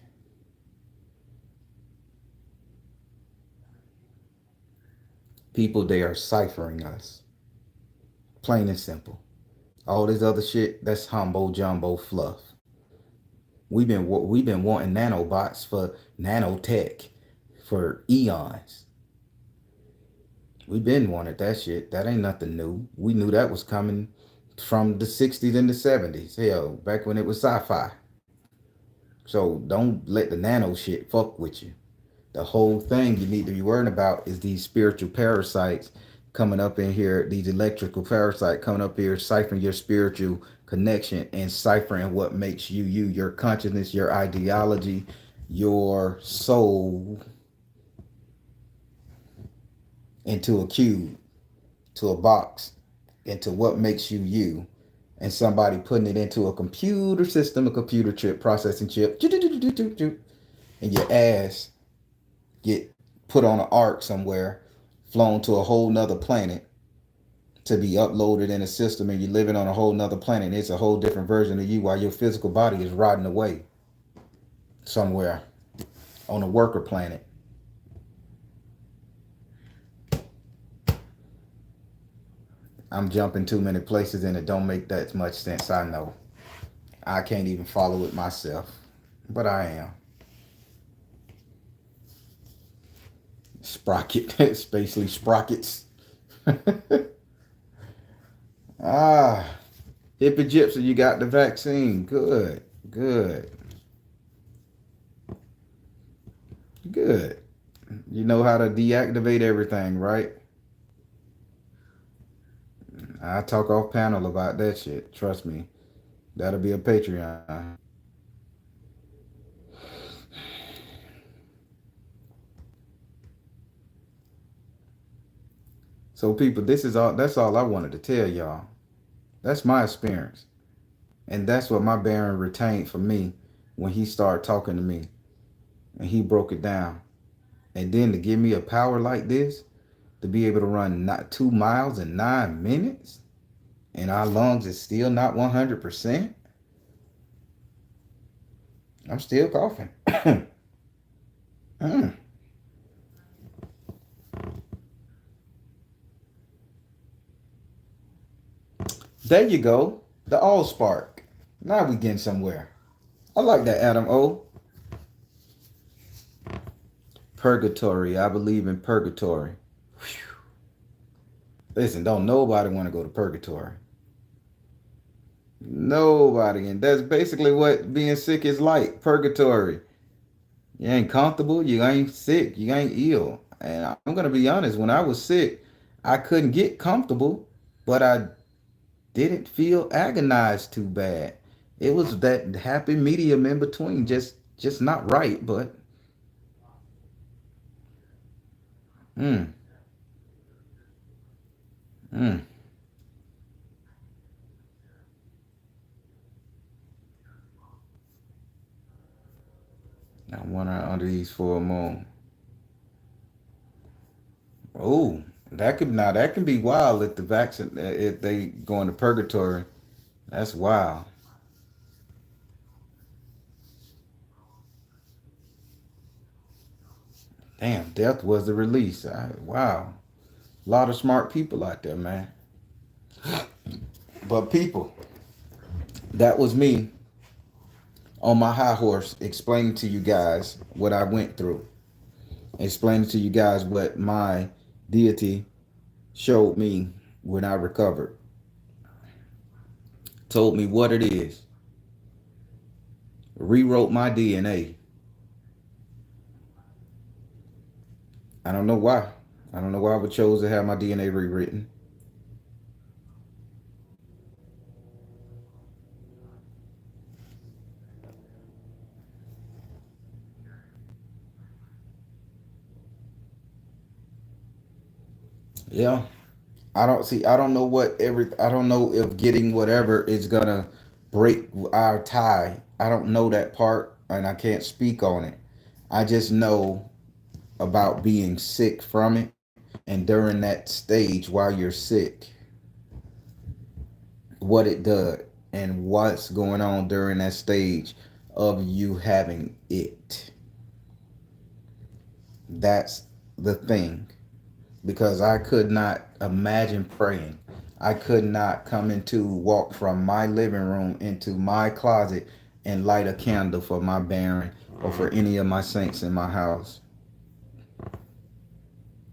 People, they are ciphering us. Plain and simple. All this other shit, that's humbo jumbo fluff. We've been wanting nanobots for nanotech for eons. We've been wanting that shit. That ain't nothing new. We knew that was coming from the 60s and the 70s. Hell, back when it was sci-fi. So don't let the nano shit fuck with you. The whole thing you need to be worrying about is these spiritual parasites coming up in here, these electrical parasites coming up here, ciphering your spiritual connection and ciphering what makes you, your consciousness, your ideology, your soul into a cube, to a box, into what makes you, and somebody putting it into a computer system, a computer chip, processing chip, and your ass get put on an ark somewhere, flown to a whole nother planet to be uploaded in a system, and you're living on a whole nother planet. And it's a whole different version of you while your physical body is rotting away somewhere on a worker planet. I'm jumping too many places and it don't make that much sense. I know. I can't even follow it myself, but I am. Sprocket, it's basically sprockets. Hippie Gypsy, you got the vaccine. Good. You know how to deactivate everything, right? I talk off panel about that shit. Trust me. That'll be a Patreon. So people, that's all I wanted to tell y'all. That's my experience. And that's what my Baron retained for me when he started talking to me. And he broke it down. And then to give me a power like this, to be able to run not 2 miles in 9 minutes, and our lungs is still not 100%. I'm still coughing. There you go. The all spark. Now we getting somewhere. I like that, Adam O. Purgatory. I believe in purgatory. Whew. Listen, don't nobody want to go to purgatory. Nobody. And that's basically what being sick is like. Purgatory. You ain't comfortable. You ain't sick. You ain't ill. And I'm going to be honest. When I was sick, I couldn't get comfortable, but I didn't feel agonized too bad. It was that happy medium in between. Just not right, but mm, mm. I went out under these full moon. Oh, that can be wild if the vaccine if they go into purgatory. That's wild. Damn, death was the release. Wow, a lot of smart people out there, man. But people, that was me on my high horse explaining to you guys what I went through, explaining to you guys what my deity showed me when I recovered, told me what it is, rewrote my DNA. I don't know why. I don't know why I would chose to have my DNA rewritten. Yeah. I don't see. I don't know what every. I don't know if getting whatever is gonna break our tie. I don't know that part, and I can't speak on it. I just know about being sick from it, and during that stage while you're sick, what it does, and what's going on during that stage of you having it. That's the thing. Because I could not imagine praying. I could not walk from my living room into my closet and light a candle for my Baron or for any of my saints in my house.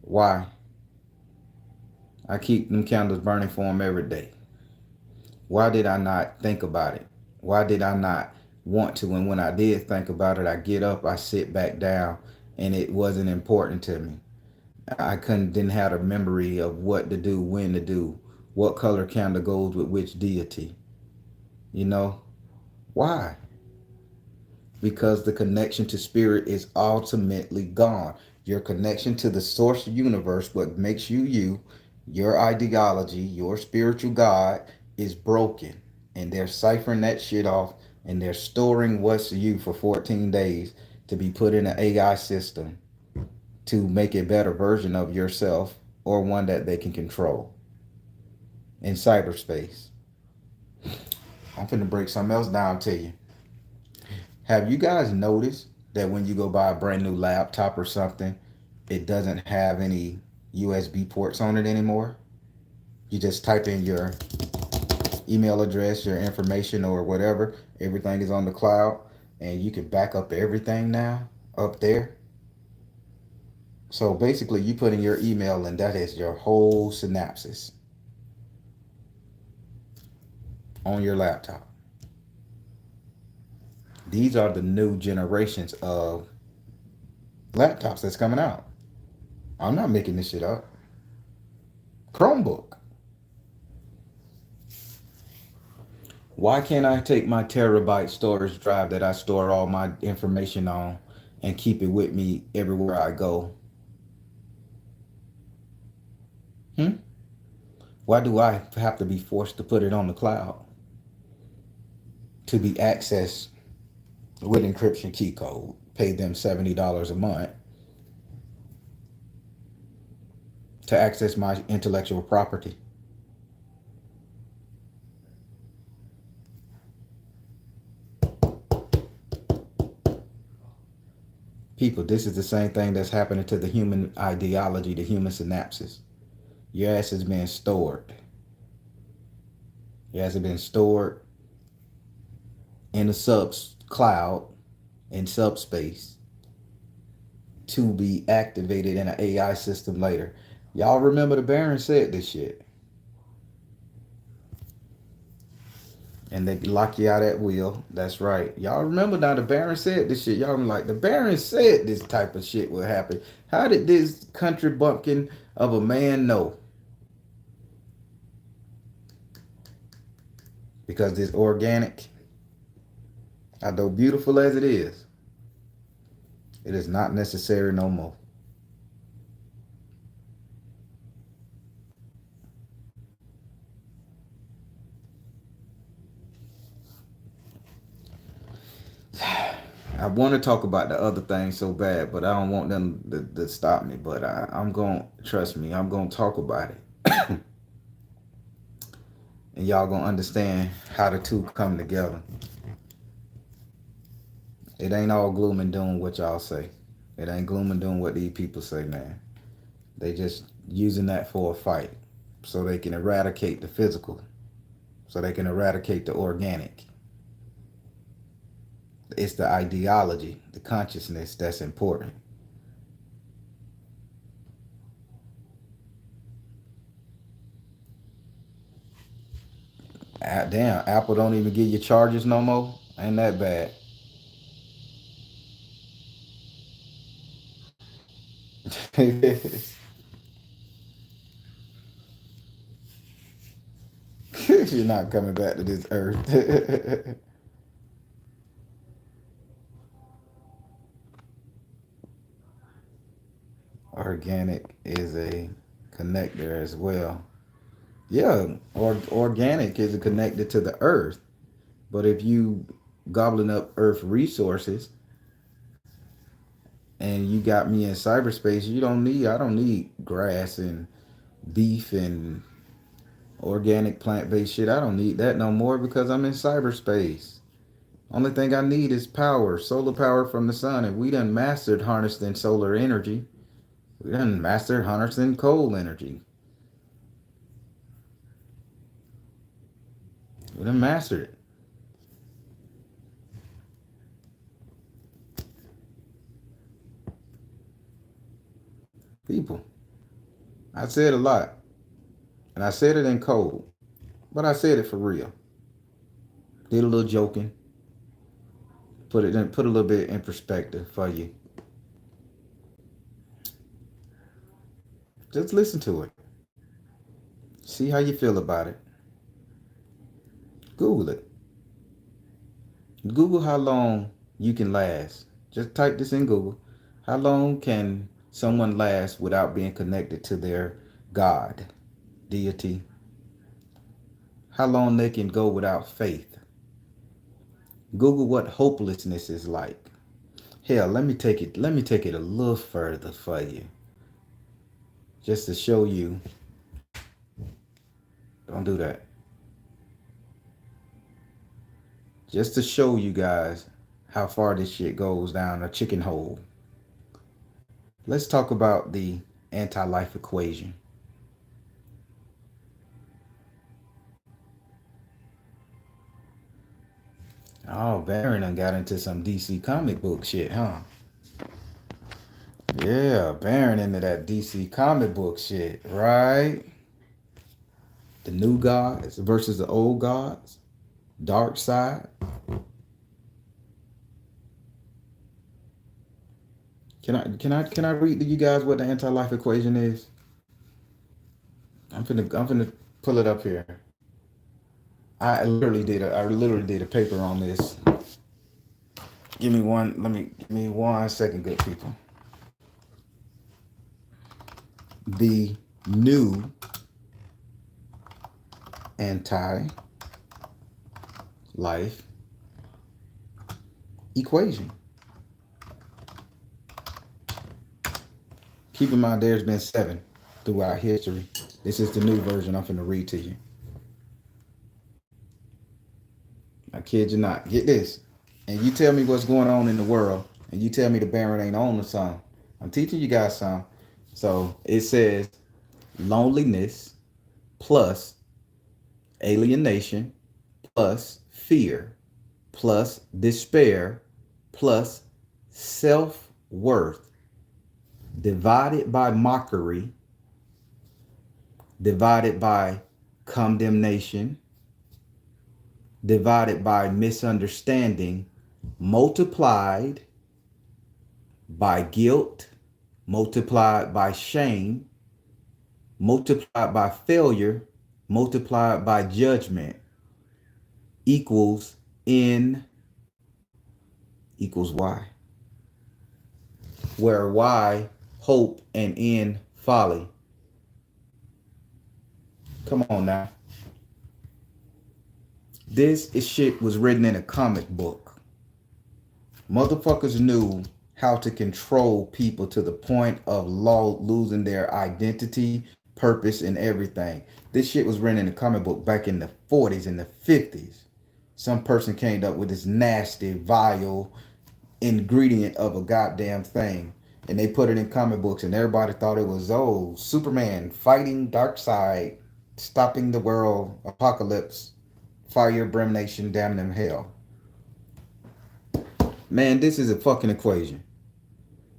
Why? I keep them candles burning for them every day. Why did I not think about it? Why did I not want to? And when I did think about it, I get up, I sit back down, and it wasn't important to me. I couldn't didn't have a memory of what to do, when to do, what color candle goes with which deity. You know why? Because the connection to spirit is ultimately gone. Your connection to the source universe, what makes you you, your ideology, your spiritual God is broken. And they're ciphering that shit off and they're storing what's you for 14 days to be put in an AI system to make a better version of yourself or one that they can control in cyberspace. I'm finna break something else down to you. Have you guys noticed that when you go buy a brand new laptop or something, it doesn't have any USB ports on it anymore? You just type in your email address, your information, or whatever. Everything is on the cloud, and you can back up everything now up there. So basically, you put in your email, and that is your whole synapses on your laptop. These are the new generations of laptops that's coming out. I'm not making this shit up. Chromebook. Why can't I take my terabyte storage drive that I store all my information on and keep it with me everywhere I go? Hmm? Why do I have to be forced to put it on the cloud to be accessed with encryption key code? Pay them $70 a month to access my intellectual property. People, this is the same thing that's happening to the human ideology, the human synapses. Your ass is being stored It hasn't been stored in a sub cloud in subspace to be activated in an AI system later. Y'all remember the Baron said this shit. And they lock you out at will. That's right. Y'all remember now the Baron said this shit. Y'all like, the Baron said this type of shit would happen. How did this country bumpkin of a man know? Because it's organic. Although beautiful as it is not necessary no more. I want to talk about the other things so bad, but I don't want them to stop me. But I'm going to, trust me, I'm going to talk about it. And y'all going to understand how the two come together. It ain't all gloom and doom what y'all say. It ain't gloom and doom what these people say, man. They just using that for a fight so they can eradicate the physical, so they can eradicate the organic. It's the ideology, the consciousness that's important. Damn, Apple don't even give you charges no more. Ain't that bad? You're not coming back to this earth. Organic is a connector as well. Yeah, organic is connected to the earth. But if you gobbling up earth resources and you got me in cyberspace, I don't need grass and beef and organic plant-based shit. I don't need that no more because I'm in cyberspace. Only thing I need is power, solar power from the sun. And we done mastered harnessing solar energy. We done mastered harnessing coal energy. We done mastered it. People, I said a lot. And I said it in code. But I said it for real. Did a little joking. Put a little bit in perspective for you. Just listen to it. See how you feel about it. Google it. Google how long you can last. Just type this in Google. How long can someone last without being connected to their God, deity? How long they can go without faith? Google what hopelessness is like. Hell, let me take it a little further for you. Just to show you. Don't do that. Just to show you guys how far this shit goes down a chicken hole. Let's talk about the anti-life equation. Oh, Baron done got into some DC comic book shit, huh? Yeah, Baron into that DC comic book shit, right? The new gods versus the old gods. Dark side. Can I read to you guys what the anti-life equation is? I'm finna pull it up here. I literally did a paper on this. Give me 1 second, good people. The new anti-life equation. Keep in mind there's been 7 throughout history. This is the new version I'm finna read to you. I kid you not. Get this. And you tell me what's going on in the world. And you tell me the Baron ain't on the song. I'm teaching you guys some. So it says loneliness plus alienation plus fear plus despair plus self-worth divided by mockery divided by condemnation divided by misunderstanding multiplied by guilt multiplied by shame multiplied by failure multiplied by judgment equals N equals Y, where Y hope and N folly. Come on now. This shit was written in a comic book. Motherfuckers knew how to control people to the point of losing their identity, purpose, and everything. This shit was written in a comic book back in the 40s and the 50s. Some person came up with this nasty, vile ingredient of a goddamn thing. And they put it in comic books and everybody thought it was, oh, Superman fighting Darkseid, stopping the world, apocalypse, fire, brimnation, damn them hell. Man, this is a fucking equation.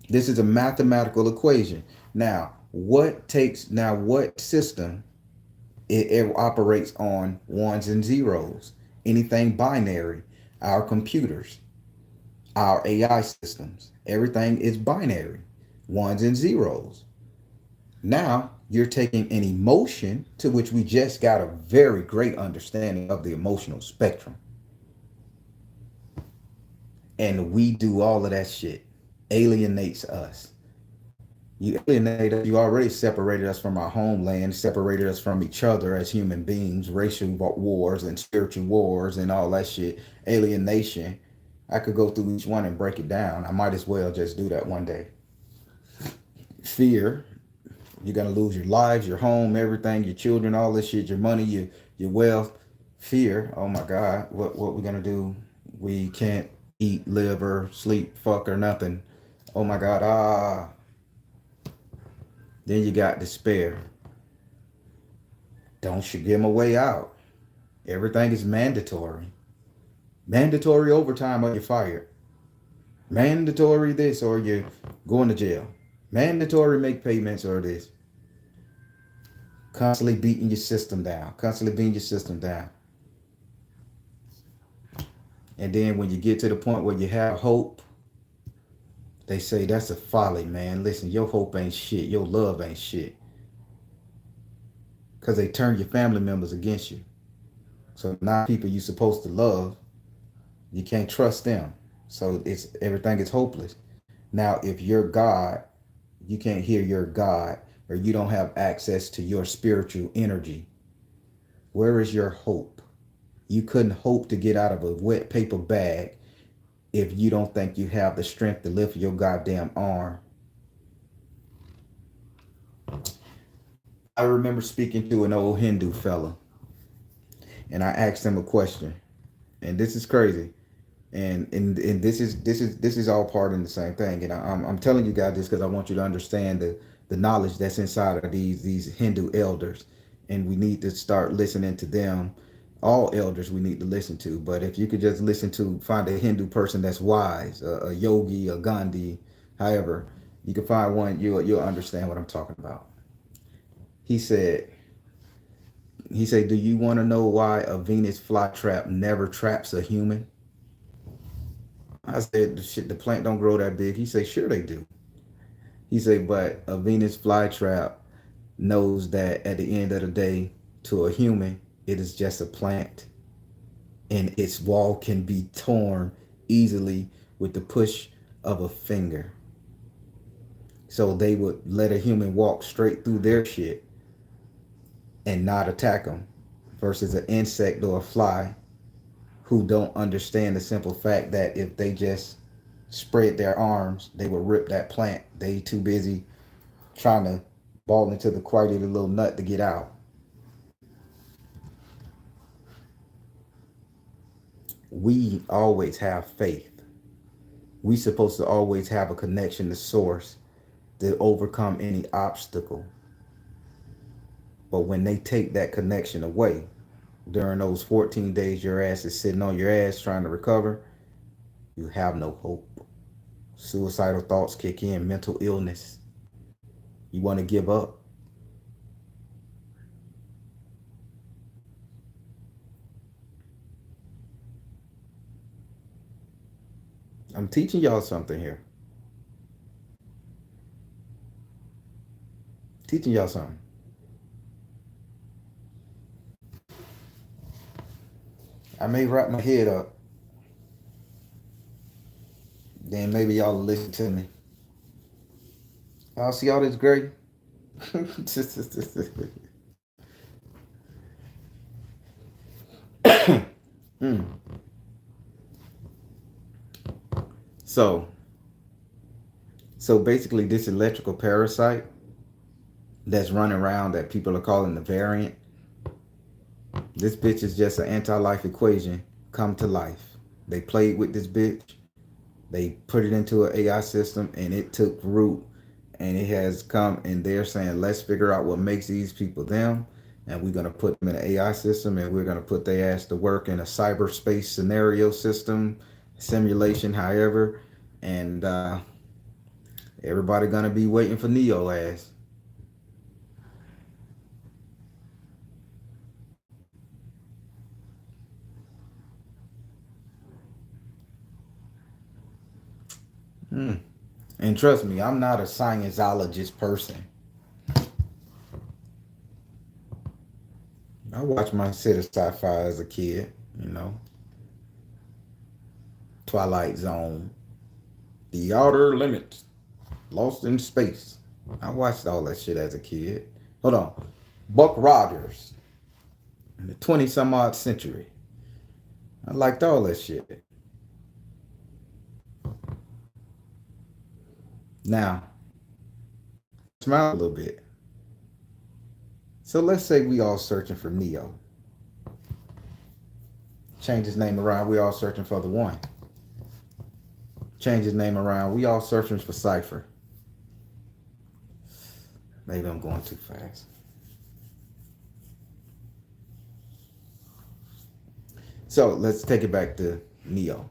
This is a mathematical equation. Now, what system it operates on ones and zeros? Anything binary, our computers, our AI systems, everything is binary, ones and zeros. Now you're taking an emotion to which we just got a very great understanding of the emotional spectrum. And we do all of that shit. Alienates us. You alienate us, you already separated us from our homeland, separated us from each other as human beings, racial wars and spiritual wars and all that shit. Alienation. I could go through each one and break it down. I might as well just do that one day. Fear. You're going to lose your lives, your home, everything, your children, all this shit, your money, your wealth. Fear. Oh my God. What we going to do? We can't eat, live, or sleep, fuck, or nothing. Oh my God. Then you got despair. Don't you give them a way out. Everything is mandatory. Mandatory overtime or you're fired. Mandatory this or you're going to jail. Mandatory make payments or this. Constantly beating your system down. And then when you get to the point where you have hope, they say that's a folly, man. Listen, your hope ain't shit. Your love ain't shit. Because they turn your family members against you. So now people you're supposed to love, you can't trust them. So everything is hopeless. Now, if you're God, you can't hear your God, or you don't have access to your spiritual energy. Where is your hope? You couldn't hope to get out of a wet paper bag if you don't think you have the strength to lift your goddamn arm. I remember speaking to an old Hindu fella, and I asked him a question, and this is crazy, and this is all part of the same thing, and I'm telling you guys this because I want you to understand the knowledge that's inside of these Hindu elders, and we need to start listening to them. All elders we need to listen to, but if you could just find a Hindu person that's wise, a yogi, a Gandhi, however, you can find one, you'll understand what I'm talking about. He said, do you want to know why a Venus flytrap never traps a human? I said, the plant don't grow that big. He said, sure they do. He said, but a Venus flytrap knows that at the end of the day, to a human, it is just a plant, and its wall can be torn easily with the push of a finger. So they would let a human walk straight through their shit and not attack them, versus an insect or a fly who don't understand the simple fact that if they just spread their arms, they would rip that plant. They too busy trying to ball into the quite little nut to get out. We always have faith. We supposed to always have a connection to source to overcome any obstacle. But when they take that connection away, During those 14 days your ass is sitting on your ass trying to recover, you have no hope. Suicidal thoughts kick in, mental illness. You want to give up. I'm teaching y'all something here. Teaching y'all something. I may wrap my head up. Then maybe y'all will listen to me. Y'all see all this great? mm. So, so basically, this electrical parasite that's running around that people are calling the variant, this bitch is just an anti-life equation come to life. They played with this bitch. They put it into an AI system and it took root, and it has come, and they're saying, let's figure out what makes these people them, and we're going to put them in an AI system, and we're going to put their ass to work in a cyberspace scenario system, simulation, however, and everybody going to be waiting for Neo ass. And trust me, I'm not a scienceologist person. I watched my shit of sci-fi as a kid, you know. Twilight Zone, The Outer Limits, Lost in Space. I watched all that shit as a kid. Hold on. Buck Rogers in the 20 some odd century. I liked all that shit. Now, smile a little bit. So let's say we all searching for Neo. Change his name around, we all searching for the one. Change his name around, we all searching for Cypher. Maybe I'm going too fast. So let's take it back to Neo.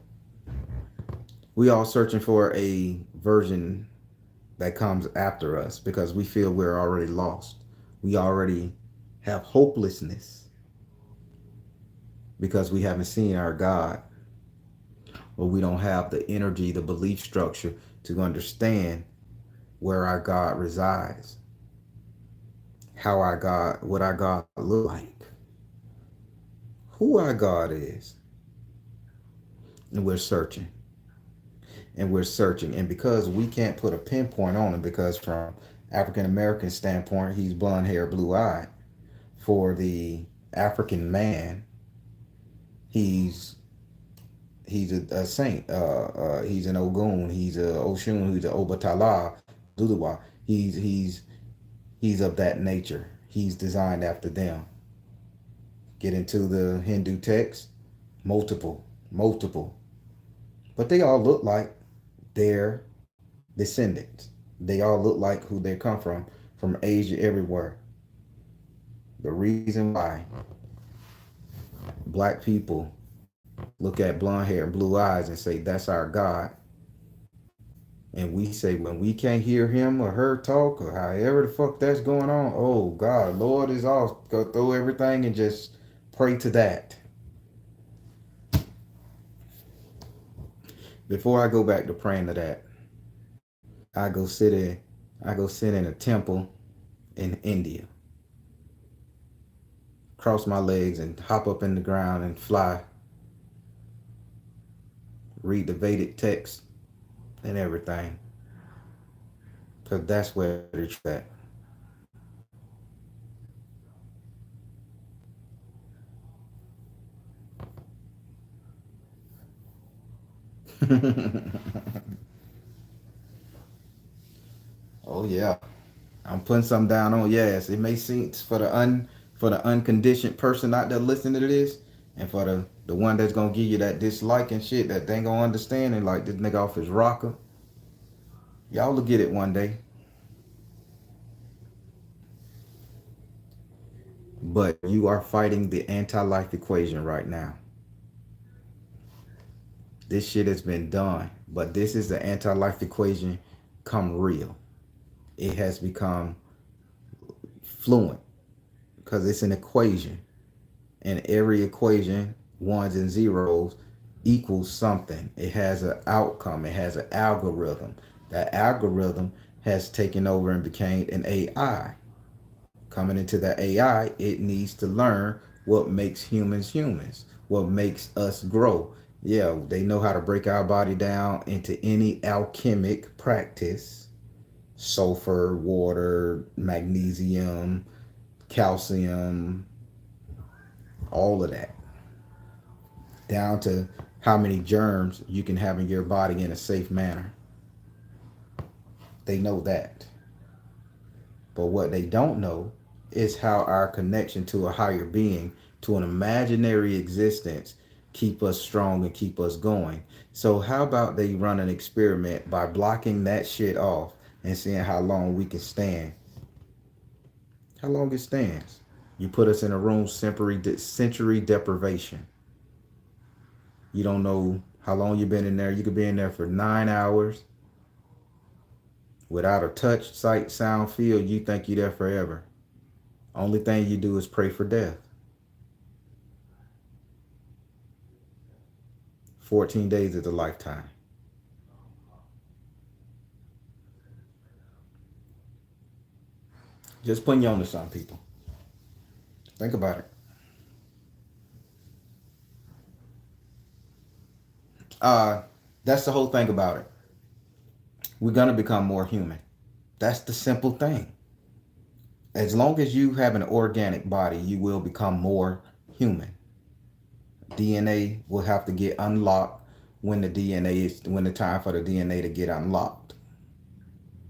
We all searching for a version that comes after us because we feel we're already lost. We already have hopelessness because we haven't seen our God, or we don't have the energy, the belief structure to understand where our God resides, how our God, what our God look like, who our God is. And we're searching. And we're searching. And because we can't put a pinpoint on him, because from African American standpoint, he's blonde hair, blue eyed. For the African man, he's a saint. He's an Ogun. He's a Oshun. He's a Obatala, Luluwa. He's of that nature. He's designed after them. Get into the Hindu text, multiple, but they all look like their descendants. They all look like who they come from Asia, everywhere. The reason why black people look at blonde hair and blue eyes and say that's our God, and we say when we can't hear him or her talk or however the fuck that's going on, oh God, Lord is all, go throw everything and just pray to that. Before I go back to praying to that, I go sit in a temple in India. Cross my legs and hop up in the ground and fly. Read the Vedic text and everything. Because that's where it's at. Oh yeah. I'm putting something down on yes. It may seem for the unconditioned person out there listening to this, and for the one that's gonna give you that dislike and shit that they ain't gonna understand and like this nigga off his rocker. Y'all will get it one day. But you are fighting the anti-life equation right now. This shit has been done, but this is the anti-life equation come real. It has become fluent because it's an equation, and every equation, ones and zeros, equals something. It has an outcome. It has an algorithm. That algorithm has taken over and became an AI. Coming into the AI, it needs to learn what makes humans humans, what makes us grow. Yeah, they know how to break our body down into any alchemic practice: sulfur, water, magnesium, calcium, all of that, down to how many germs you can have in your body in a safe manner. They know that. But what they don't know is how our connection to a higher being, to an imaginary existence, keep us strong and keep us going. So how about they run an experiment by blocking that shit off and seeing how long we can stand? How long it stands. You put us in a room, sensory deprivation. You don't know how long you've been in there. You could be in there for 9 hours without a touch, sight, sound, feel. You think you're there forever. Only thing you do is pray for death. 14 days is a lifetime. Just putting you on to some people. Think about it. Uh, that's the whole thing about it. We're gonna become more human. That's the simple thing. As long as you have an organic body, you will become more human. DNA will have to get unlocked when the time for the DNA to get unlocked.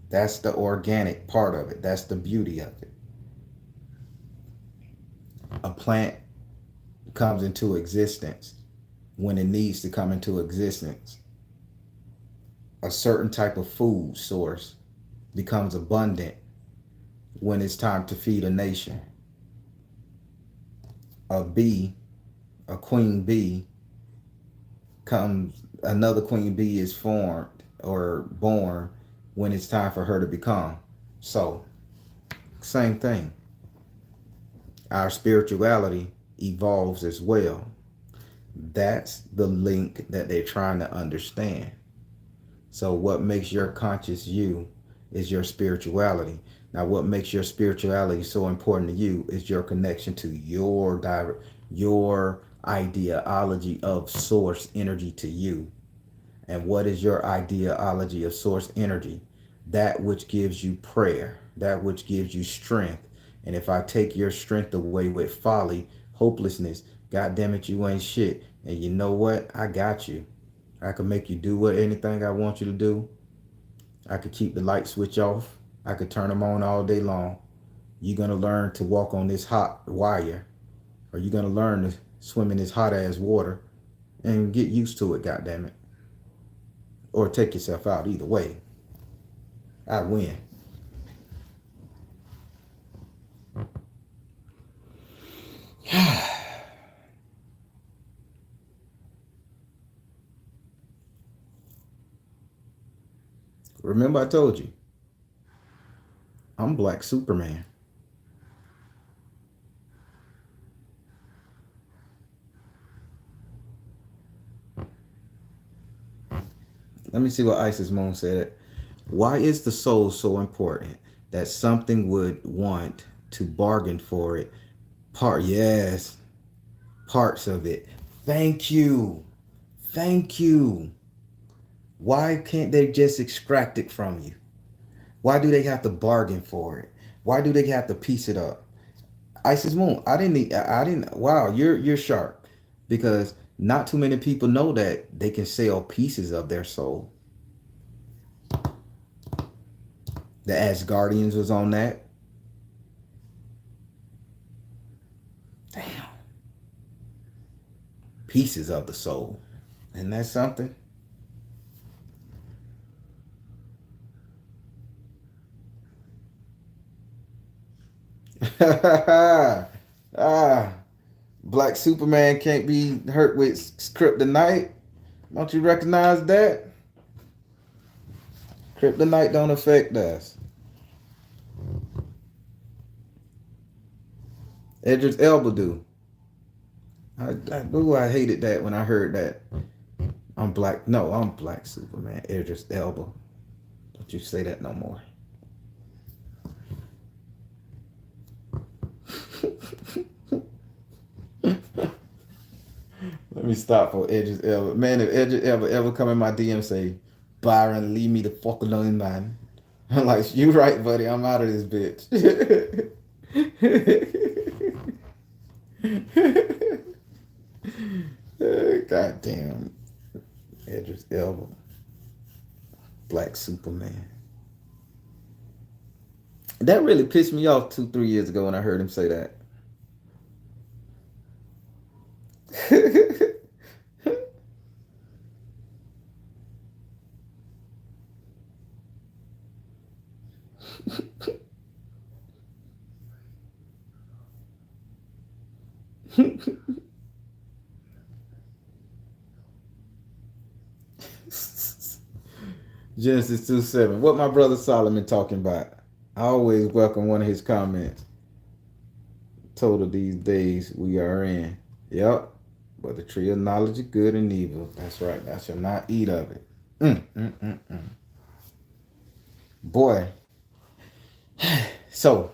That's the organic part of it. That's the beauty of it. A plant comes into existence when it needs to come into existence. A certain type of food source becomes abundant when it's time to feed a nation. A bee, a queen bee, another queen bee is formed or born when it's time for her to become. So, same thing. Our spirituality evolves as well. That's the link that they're trying to understand. So what makes your conscious you is your spirituality. Now, what makes your spirituality so important to you is your connection to your ideology of source energy to you. And what is your ideology of source energy? That which gives you prayer, that which gives you strength. And if I take your strength away with folly, hopelessness, God damn it, you ain't shit. And you know what? I got you. I can make you do anything I want you to do. I could keep the light switch off. I could turn them on all day long. You're going to learn to walk on this hot wire, or you're going to learn to swim in this hot ass water and get used to it, goddammit. Or take yourself out. Either way, I win. Remember I told you, I'm Black Superman. Let me see what Isis Moon said. Why is the soul so important that something would want to bargain for it? Yes, parts of it. Thank you. Thank you. Why can't they just extract it from you? Why do they have to bargain for it? Why do they have to piece it up? Isis Moon, I didn't wow, you're sharp. Because not too many people know that they can sell pieces of their soul. The Asgardians was on that. Damn. Pieces of the soul. Isn't that something? Ah, Black Superman can't be hurt with kryptonite. Don't you recognize that? Kryptonite don't affect us. Idris Elba do. I hated that when I heard that. I'm black. No, I'm Black Superman. Idris Elba. Don't you say that no more. Let me stop for Idris Elba. Man, if Idris Elba ever come in my DM and say, Byron, leave me the fuck alone, man. I'm like, you right, buddy. I'm out of this bitch. God damn. Idris Elba. Black Superman. That really pissed me off 2, 3 years ago when I heard him say that. Genesis 2:7. What my brother Solomon talking about? I always welcome one of his comments. Total these days we are in. Yep. But the tree of knowledge of good and evil. That's right. Thou shalt not eat of it. Boy. So,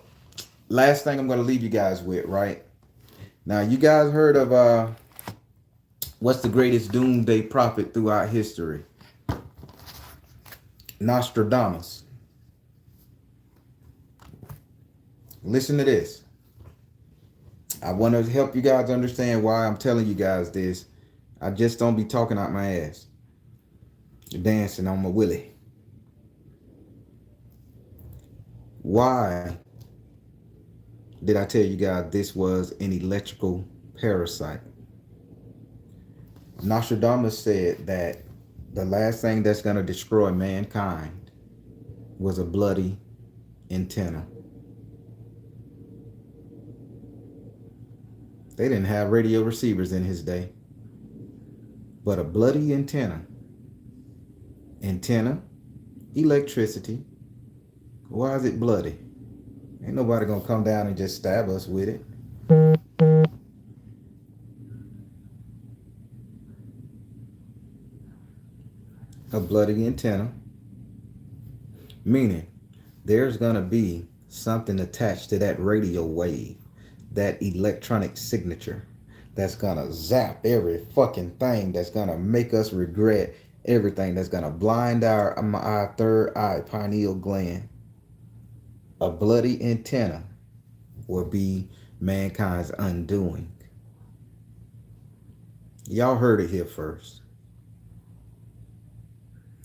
last thing I'm going to leave you guys with, right? Now, you guys heard of what's the greatest doomsday prophet throughout history? Nostradamus. Listen to this. I want to help you guys understand why I'm telling you guys this. I just don't be talking out my ass. Dancing on my willy. Why did I tell you guys this was an electrical parasite? Nostradamus said that the last thing that's going to destroy mankind was a bloody antenna. They didn't have radio receivers in his day. But a bloody antenna. Antenna, electricity. Why is it bloody? Ain't nobody gonna come down and just stab us with it. A bloody antenna. Meaning, there's gonna be something attached to that radio wave, that electronic signature, that's gonna zap every fucking thing, that's gonna make us regret everything, that's gonna blind our third eye, pineal gland. A bloody antenna will be mankind's undoing. Y'all heard it here first.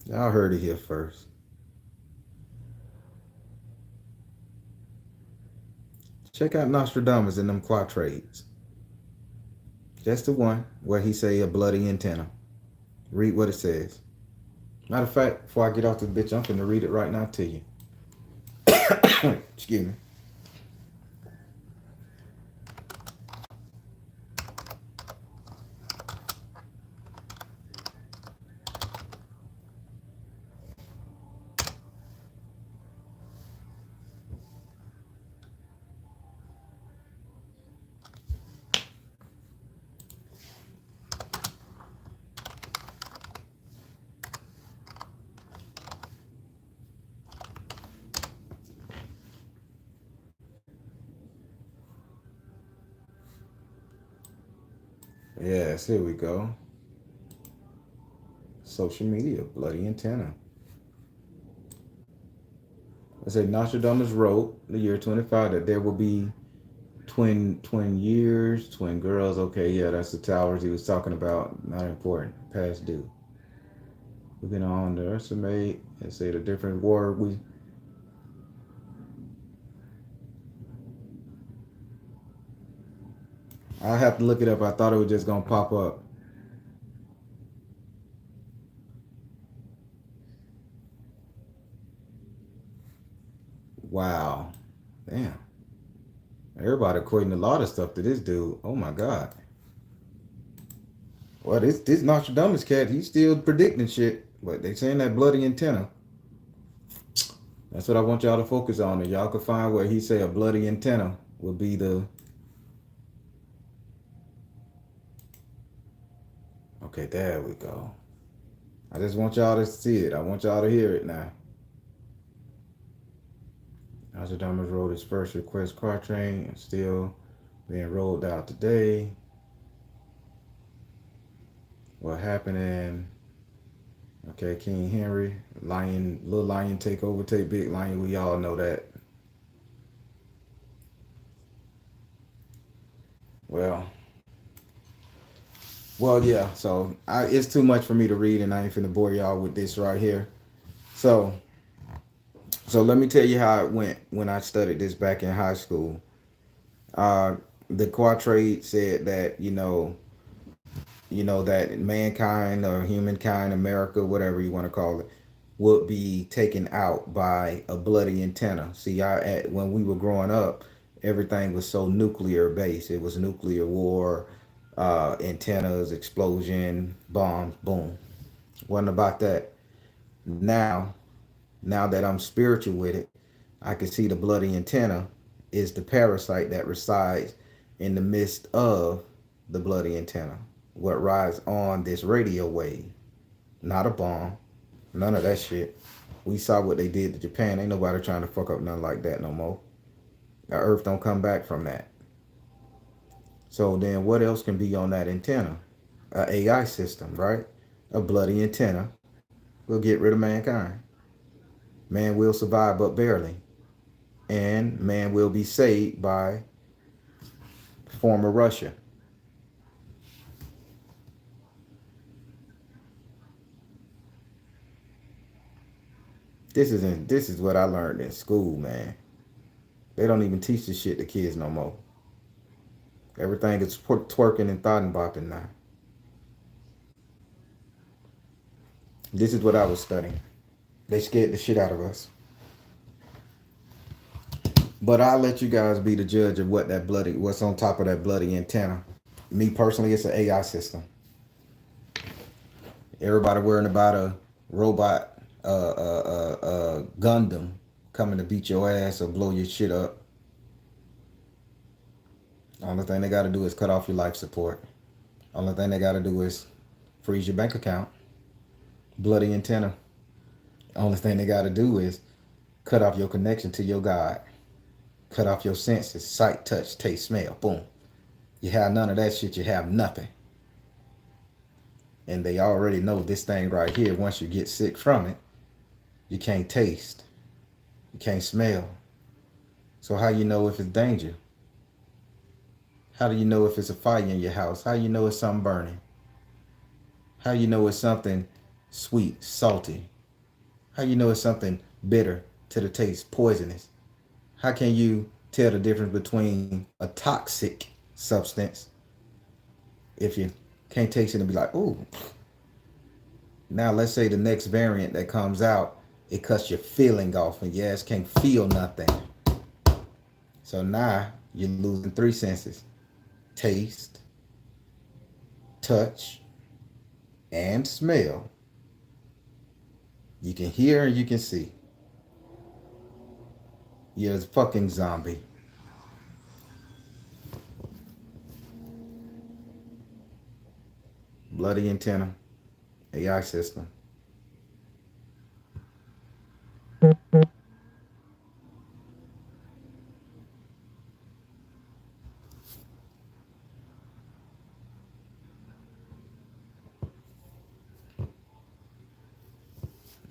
Y'all heard it here first. Check out Nostradamus in them quatrains. Just the one where he say a bloody antenna. Read what it says. Matter of fact, before I get off this bitch, I'm finna read it right now to you. Excuse me. Yes, here we go. Social media, bloody antenna. I said Nostradamus wrote the year 25 that there will be twin years, twin girls. Okay, yeah, that's the towers he was talking about. Not important. Past due. We can underestimate and say the different word we. I have to look it up. I thought it was just gonna pop up. Wow. Damn. Everybody equating a lot of stuff to this dude. Oh my God. Well, this Nostradamus cat, he's still predicting shit. But they saying that bloody antenna. That's what I want y'all to focus on. If y'all could find where he say a bloody antenna will be the. Okay, there we go. I just want y'all to see it. I want y'all to hear it now. Nostradamus wrote his first request quatrain and still being rolled out today. What happened in okay, King Henry, Lion, Little Lion take over, take Big Lion. We all know that. Well, yeah. So it's too much for me to read, and I ain't finna bore y'all with this right here. So let me tell you how it went when I studied this back in high school. The quatrain said that that mankind or humankind, America, whatever you want to call it, would be taken out by a bloody antenna. See, when we were growing up, everything was so nuclear based. It was nuclear war, antennas, explosion, bombs, boom. Wasn't about that. Now, now that I'm spiritual with it, I can see the bloody antenna is the parasite that resides in the midst of the bloody antenna. What rides on this radio wave. Not a bomb. None of that shit. We saw what they did to Japan. Ain't nobody trying to fuck up nothing like that no more. The earth don't come back from that. So then what else can be on that antenna? A AI system, right? A bloody antenna will get rid of mankind. Man will survive but barely. And man will be saved by former Russia. This is what I learned in school, man. They don't even teach this shit to kids no more. Everything is twerking and thought and bopping now. This is what I was studying. They scared the shit out of us. But I'll let you guys be the judge of what's on top of that bloody antenna. Me personally, it's an AI system. Everybody worrying about a robot, Gundam coming to beat your ass or blow your shit up. Only thing they got to do is cut off your life support. Only thing they got to do is freeze your bank account. Bloody antenna. Only thing they got to do is cut off your connection to your God. Cut off your senses. Sight, touch, taste, smell. Boom. You have none of that shit. You have nothing. And they already know this thing right here. Once you get sick from it, you can't taste. You can't smell. So how you know if it's danger? How do you know if it's a fire in your house? How you know it's something burning? How you know it's something sweet, salty? How you know it's something bitter to the taste, poisonous? How can you tell the difference between a toxic substance if you can't taste it and be like, ooh. Now let's say the next variant that comes out, it cuts your feeling off and your ass can't feel nothing. So now you're losing 3 senses. Taste, touch, and smell. You can hear and you can see. You're a fucking zombie. Bloody antenna. AI system.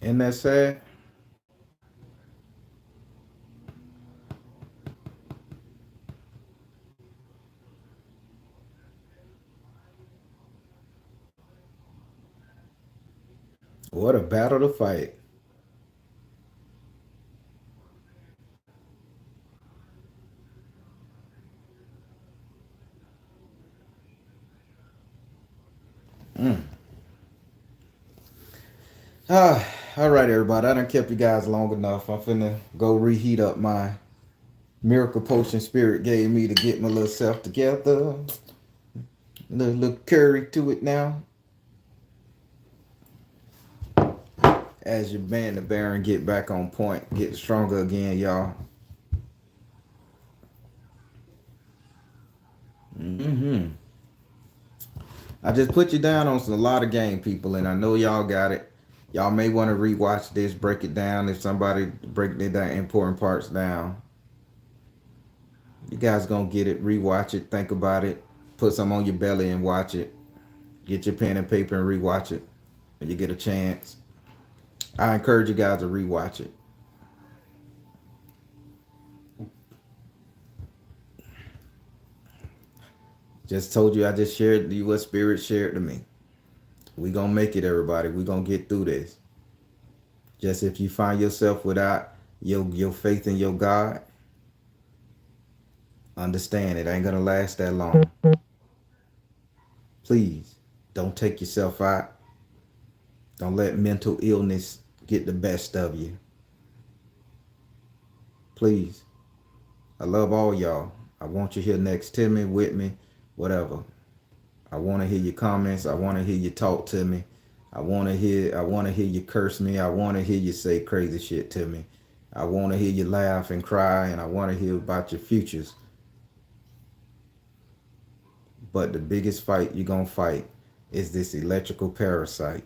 Isn't that sad? What a battle to fight. Mm. All right, everybody. I done kept you guys long enough. I'm finna go reheat up my Miracle potion spirit gave me to get my little self together. Little curry to it now. As your band the Baron get back on point, get stronger again, y'all. I just put you down on a lot of game, people, and I know y'all got it. Y'all may want to rewatch this, break it down. If somebody break the important parts down, you guys gonna get it. Rewatch it, think about it, put some on your belly and watch it. Get your pen and paper and rewatch it when you get a chance. I encourage you guys to rewatch it. Just told you, I just shared to you what Spirit shared to me. We gonna make it, everybody. We gonna get through this. Just if you find yourself without your faith in your God, understand it ain't gonna last that long. Please don't take yourself out. Don't let mental illness get the best of you. Please. I love all y'all. I want you here next to me, with me, whatever. I want to hear your comments. I want to hear you talk to me. I want to hear you curse me. I want to hear you say crazy shit to me. I want to hear you laugh and cry, and I want to hear about your futures. But the biggest fight you're going to fight is this electrical parasite,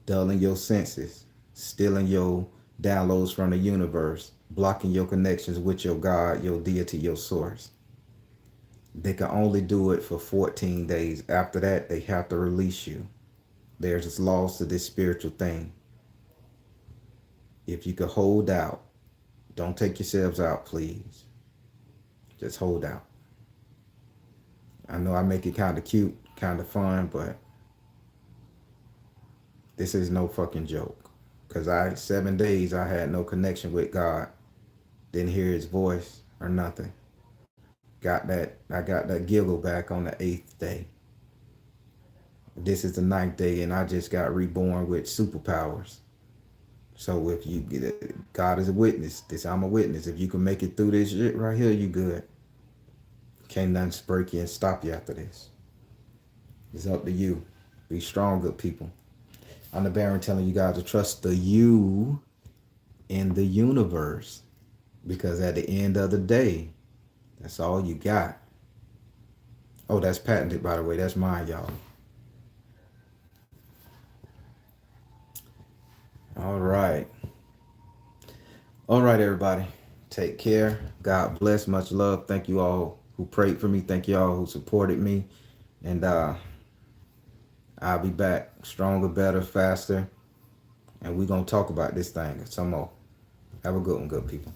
dulling your senses, stealing your downloads from the universe, blocking your connections with your God, your deity, your source. They can only do it for 14 days. After that, they have to release you. There's laws to this spiritual thing. If you could hold out, don't take yourselves out, please. Just hold out. I know I make it kind of cute, kind of fun, but this is no fucking joke. Because 7 days I had no connection with God. Didn't hear his voice or nothing. I got that giggle back on the 8th day. This is the 9th day, and I just got reborn with superpowers. So if you get it, God is a witness. I'm a witness. If you can make it through this shit right here, you good. Can't nothing break you and stop you after this. It's up to you. Be strong, good people. I'm the Baron telling you guys to trust the you in the universe. Because at the end of the day, that's all you got. Oh, that's patented, by the way. That's mine, y'all. All right. All right, everybody. Take care. God bless. Much love. Thank you all who prayed for me. Thank you all who supported me. And I'll be back stronger, better, faster. And we're going to talk about this thing some more. Have a good one, good people.